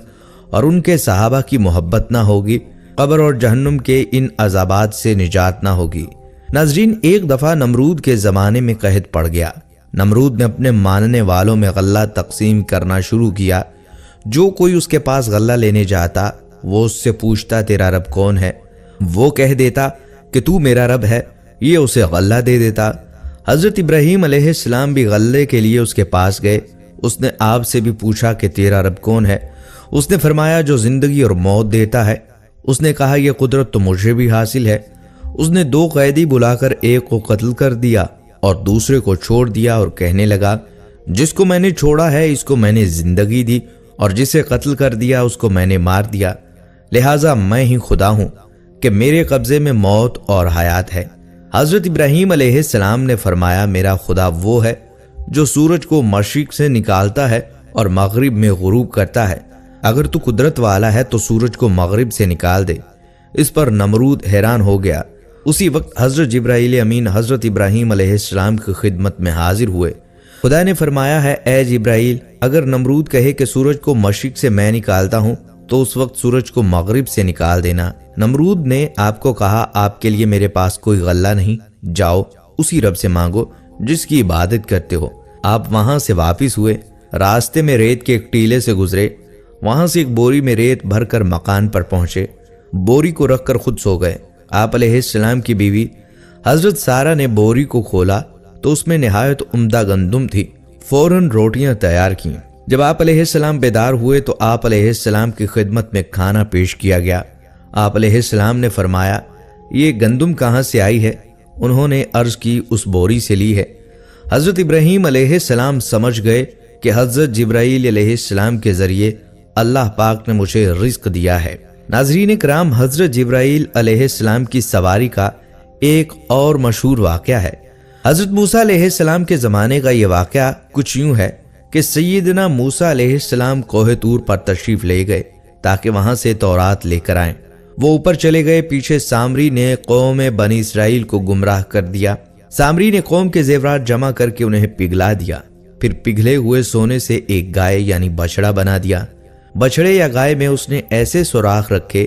S1: اور ان کے صحابہ کی محبت نہ ہوگی، قبر اور جہنم کے ان عذابات سے نجات نہ ہوگی۔ ناظرین، ایک دفعہ نمرود کے زمانے میں قحط پڑ گیا۔ نمرود نے اپنے ماننے والوں میں غلہ تقسیم کرنا شروع کیا۔ جو کوئی اس کے پاس غلہ لینے جاتا وہ اس سے پوچھتا، تیرا رب کون ہے؟ وہ کہہ دیتا کہ تو میرا رب ہے، یہ اسے غلہ دے دیتا۔ حضرت ابراہیم علیہ السلام بھی غلے کے لیے اس کے پاس گئے۔ اس نے آپ سے بھی پوچھا کہ تیرا رب کون ہے؟ اس نے فرمایا، جو زندگی اور موت دیتا ہے۔ اس نے کہا، یہ قدرت تو مجھے بھی حاصل ہے۔ اس نے 2 قیدی بلا کر ایک کو قتل کر دیا اور دوسرے کو چھوڑ دیا اور کہنے لگا، جس کو میں نے چھوڑا ہے اس کو میں نے زندگی دی اور جسے قتل کر دیا اس کو میں نے مار دیا، لہٰذا میں ہی خدا ہوں کہ میرے قبضے میں موت اور حیات ہے۔ حضرت ابراہیم علیہ السلام نے فرمایا، میرا خدا وہ ہے جو سورج کو مشرق سے نکالتا ہے اور مغرب میں غروب کرتا ہے۔ اگر تو قدرت والا ہے تو سورج کو مغرب سے نکال دے۔ اس پر نمرود حیران ہو گیا۔ اسی وقت حضرت جبرائیل امین حضرت ابراہیم علیہ السلام کی خدمت میں حاضر ہوئے۔ خدا نے فرمایا ہے، اے جبرائیل، اگر نمرود کہے کہ سورج کو مشرق سے میں نکالتا ہوں تو اس وقت سورج کو مغرب سے نکال دینا۔ نمرود نے آپ کو کہا، آپ کے لیے میرے پاس کوئی غلہ نہیں، جاؤ اسی رب سے مانگو جس کی عبادت کرتے ہو۔ آپ وہاں سے واپس ہوئے، راستے میں ریت کے ایک ٹیلے سے گزرے، وہاں سے ایک بوری میں ریت بھر کر مکان پر پہنچے، بوری کو رکھ کر خود سو گئے۔ آپ علیہ السلام کی بیوی حضرت سارہ نے بوری کو کھولا تو اس میں نہایت عمدہ گندم تھی، فوراً روٹیاں تیار کیں۔ جب آپ علیہ السلام بیدار ہوئے تو آپ علیہ السلام کی خدمت میں کھانا پیش کیا گیا۔ آپ علیہ السلام نے فرمایا، یہ گندم کہاں سے آئی ہے؟ انہوں نے عرض کی، اس بوری سے لی ہے۔ حضرت ابراہیم علیہ السلام سمجھ گئے کہ حضرت جبرائیل علیہ السلام کے ذریعے اللہ پاک نے مجھے رزق دیا ہے۔ ناظرین کرام، حضرت جبرائیل علیہ السلام کی سواری کا ایک اور مشہور واقعہ ہے۔ حضرت موسیٰ علیہ السلام کے زمانے کا یہ واقعہ کچھ یوں ہے کہ سیدنا موسیٰ علیہ السلام کوہ طور پر تشریف لے گئے تاکہ وہاں سے تورات لے کر آئیں۔ وہ اوپر چلے گئے، پیچھے سامری نے قوم بنی اسرائیل کو گمراہ کر دیا۔ سامری نے قوم کے زیورات جمع کر کے انہیں پگھلا دیا، پھر پگھلے ہوئے سونے سے ایک گائے یعنی بچڑا بنا دیا۔ بچڑے یا گائے میں اس نے ایسے سوراخ رکھے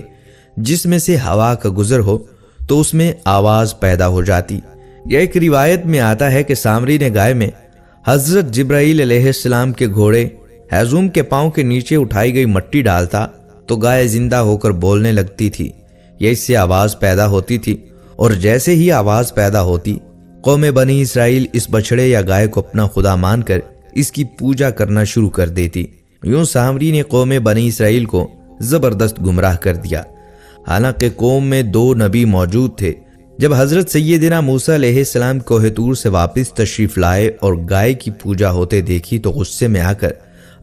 S1: جس میں سے ہوا کا گزر ہو تو اس میں آواز پیدا ہو جاتی۔ یہ ایک روایت میں آتا ہے کہ سامری نے گائے میں حضرت جبرائیل علیہ السلام کے گھوڑے ہیزوم کے پاؤں کے نیچے اٹھائی گئی مٹی ڈالتا تو گائے زندہ ہو کر بولنے لگتی تھی، یہ اس سے آواز پیدا ہوتی تھی، اور جیسے ہی آواز پیدا ہوتی قوم بنی اسرائیل اس بچڑے یا گائے کو اپنا خدا مان کر اس کی پوجا کرنا شروع کر دیتی۔ یوں سامری نے قوم بنی اسرائیل کو زبردست گمراہ کر دیا۔ حالانکہ قوم میں 2 نبی موجود تھے۔ جب حضرت سیدنا موسیٰ علیہ السلام کوہ طور سے واپس تشریف لائے اور گائے کی پوجا ہوتے دیکھی تو غصے میں آ کر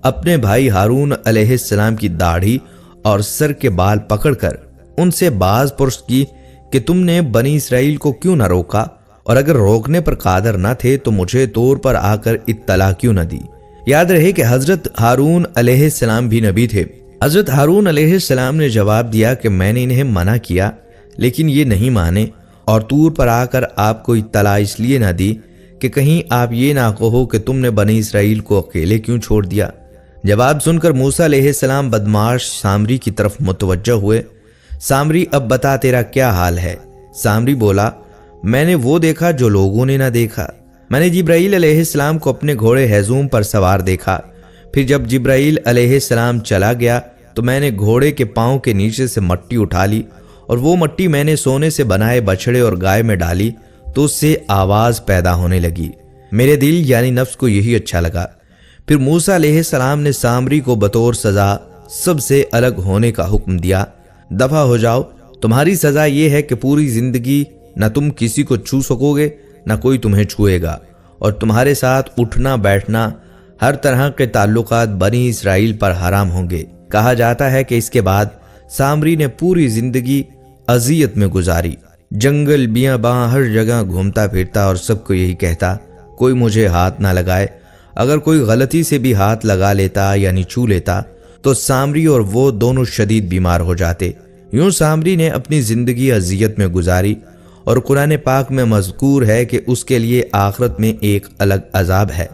S1: اپنے بھائی ہارون علیہ السلام کی داڑھی اور سر کے بال پکڑ کر ان سے باز پرس کی کہ تم نے بنی اسرائیل کو کیوں نہ روکا اور اگر روکنے پر قادر نہ تھے تو مجھے طور پر آ کر اطلاع کیوں نہ دی۔ یاد رہے کہ حضرت ہارون علیہ السلام بھی نبی تھے۔ حضرت ہارون علیہ السلام نے جواب دیا کہ میں نے انہیں منع کیا لیکن یہ نہیں مانے، اور طور پر آ کر آپ کو اطلاع اس لیے نہ دی کہ کہیں آپ یہ نہ کہو کہ تم نے بنی اسرائیل کو اکیلے کیوں چھوڑ دیا۔ جواب سن کر موسیٰ علیہ السلام بدمعاش سامری کی طرف متوجہ ہوئے۔ سامری اب بتا تیرا کیا حال ہے؟ سامری بولا میں نے وہ دیکھا جو لوگوں نے نہ دیکھا۔ میں نے جبرائیل علیہ السلام کو اپنے گھوڑے ہیزوم پر سوار دیکھا، پھر جب جبرائیل علیہ السلام چلا گیا تو میں نے گھوڑے کے پاؤں کے نیچے سے مٹی اٹھا لی، اور وہ مٹی میں نے سونے سے بنائے بچڑے اور گائے میں ڈالی تو اس سے آواز پیدا ہونے لگی۔ میرے دل یعنی نفس کو یہی اچھا لگا۔ پھر موسیٰ علیہ السلام نے سامری کو بطور سزا سب سے الگ ہونے کا حکم دیا۔ دفع ہو جاؤ، تمہاری سزا یہ ہے کہ پوری زندگی نہ تم کسی کو چھو سکو گے نہ کوئی تمہیں چھوئے گا، اور تمہارے ساتھ اٹھنا بیٹھنا ہر طرح کے تعلقات بنی اسرائیل پر حرام ہوں گے۔ کہا جاتا ہے کہ اس کے بعد سامری نے پوری زندگی اذیت میں گزاری، جنگل بیاباں ہر جگہ گھومتا پھرتا اور سب کو یہی کہتا کوئی مجھے ہاتھ نہ لگائے۔ اگر کوئی غلطی سے بھی ہاتھ لگا لیتا یعنی چھو لیتا تو سامری اور وہ دونوں شدید بیمار ہو جاتے۔ یوں سامری نے اپنی زندگی اذیت میں گزاری، اور قرآن پاک میں مذکور ہے کہ اس کے لیے آخرت میں ایک الگ عذاب ہے۔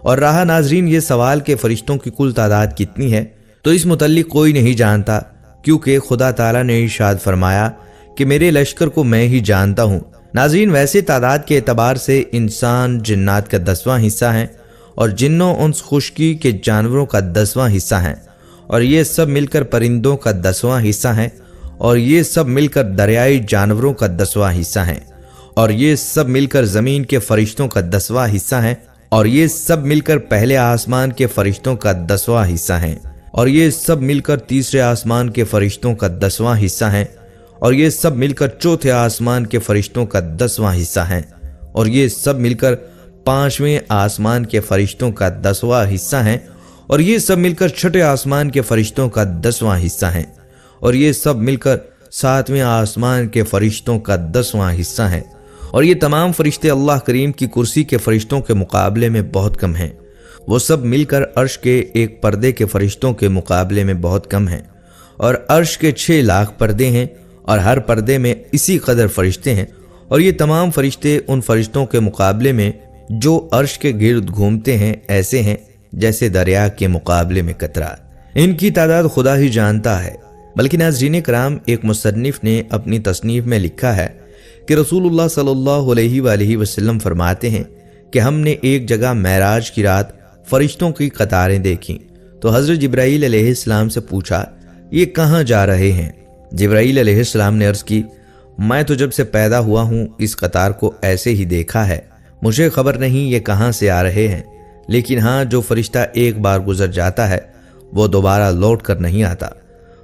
S1: اور رہا ناظرین یہ سوال کہ فرشتوں کی کل تعداد کتنی ہے، تو اس متعلق کوئی نہیں جانتا، کیونکہ خدا تعالیٰ نے ارشاد فرمایا کہ میرے لشکر کو میں ہی جانتا ہوں۔ ناظرین ویسے تعداد کے اعتبار سے انسان جنات کا 10واں حصہ ہیں، اور جنوں انس خشکی کے جانوروں کا 10واں حصہ ہیں، اور یہ سب مل کر پرندوں کا 10واں حصہ ہیں، اور یہ سب مل کر دریائی جانوروں کا 10واں حصہ ہیں، اور یہ سب مل کر زمین کے فرشتوں کا 10واں حصہ ہیں، اور یہ سب مل کر پہلے آسمان کے فرشتوں کا 10واں حصہ ہیں، اور یہ سب مل کر تیسرے آسمان کے فرشتوں کا 10واں حصہ ہیں، اور یہ سب مل کر چوتھے آسمان کے فرشتوں کا 10واں حصہ ہیں، اور یہ سب مل کر 5ویں آسمان کے فرشتوں کا 10واں حصہ ہیں، اور یہ سب مل کر 6ٹھے آسمان کے فرشتوں کا 10واں حصہ ہیں، اور یہ سب مل کر 7ویں آسمان کے فرشتوں کا 10واں حصہ ہیں، اور یہ تمام فرشتے اللہ کریم کی کرسی کے فرشتوں کے مقابلے میں بہت کم ہیں۔ وہ سب مل کر عرش کے ایک پردے کے فرشتوں کے مقابلے میں بہت کم ہیں، اور عرش کے 6 لاکھ پردے ہیں، اور ہر پردے میں اسی قدر فرشتے ہیں، اور یہ تمام فرشتے ان فرشتوں کے مقابلے میں جو عرش کے گرد گھومتے ہیں ایسے ہیں جیسے دریا کے مقابلے میں قطرہ۔ ان کی تعداد خدا ہی جانتا ہے۔ بلکہ ناظرین کرام، ایک مصنف نے اپنی تصنیف میں لکھا ہے کہ رسول اللہ صلی اللہ علیہ وآلہ وسلم فرماتے ہیں کہ ہم نے ایک جگہ معراج کی رات فرشتوں کی قطاریں دیکھیں تو حضرت جبرائیل علیہ السلام سے پوچھا یہ کہاں جا رہے ہیں؟ جبرائیل علیہ السلام نے عرض کی میں تو جب سے پیدا ہوا ہوں اس قطار کو ایسے ہی دیکھا ہے، مجھے خبر نہیں یہ کہاں سے آ رہے ہیں، لیکن ہاں جو فرشتہ ایک بار گزر جاتا ہے وہ دوبارہ لوٹ کر نہیں آتا۔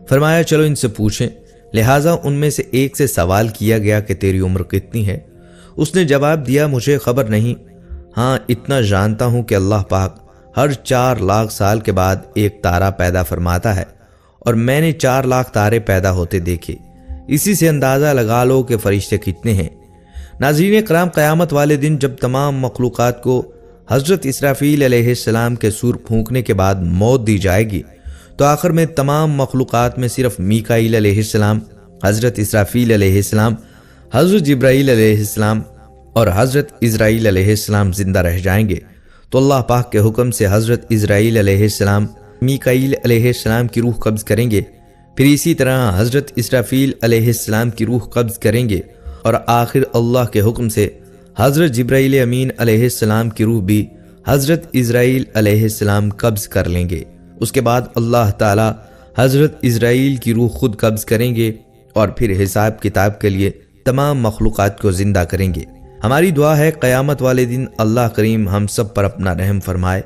S1: فرمایا چلو ان سے پوچھیں۔ لہٰذا ان میں سے ایک سے سوال کیا گیا کہ تیری عمر کتنی ہے؟ اس نے جواب دیا مجھے خبر نہیں، ہاں اتنا جانتا ہوں کہ اللہ پاک ہر 4 لاکھ سال کے بعد ایک تارا پیدا فرماتا ہے، اور میں نے 4 لاکھ تارے پیدا ہوتے دیکھے، اسی سے اندازہ لگا لو کہ فرشتے کتنے ہیں۔ ناظرین کرام، قیامت والے دن جب تمام مخلوقات کو حضرت اسرافیل علیہ السلام کے سور پھونکنے کے بعد موت دی جائے گی تو آخر میں تمام مخلوقات میں صرف میکائیل علیہ السلام، حضرت اسرافیل علیہ السلام، حضرت جبرائیل علیہ السلام اور حضرت اسرائیل علیہ السلام زندہ رہ جائیں گے۔ تو اللہ پاک کے حکم سے حضرت اسرائیل علیہ السلام میکائیل علیہ السلام کی روح قبض کریں گے، پھر اسی طرح حضرت اسرافیل علیہ السلام کی روح قبض کریں گے، اور آخر اللہ کے حکم سے حضرت جبرائیل امین علیہ السلام کی روح بھی حضرت اسرائیل علیہ السلام قبض کر لیں گے۔ اس کے بعد اللہ تعالی حضرت اسرائیل کی روح خود قبض کریں گے، اور پھر حساب کتاب کے لیے تمام مخلوقات کو زندہ کریں گے۔ ہماری دعا ہے قیامت والے دن اللہ کریم ہم سب پر اپنا رحم فرمائے،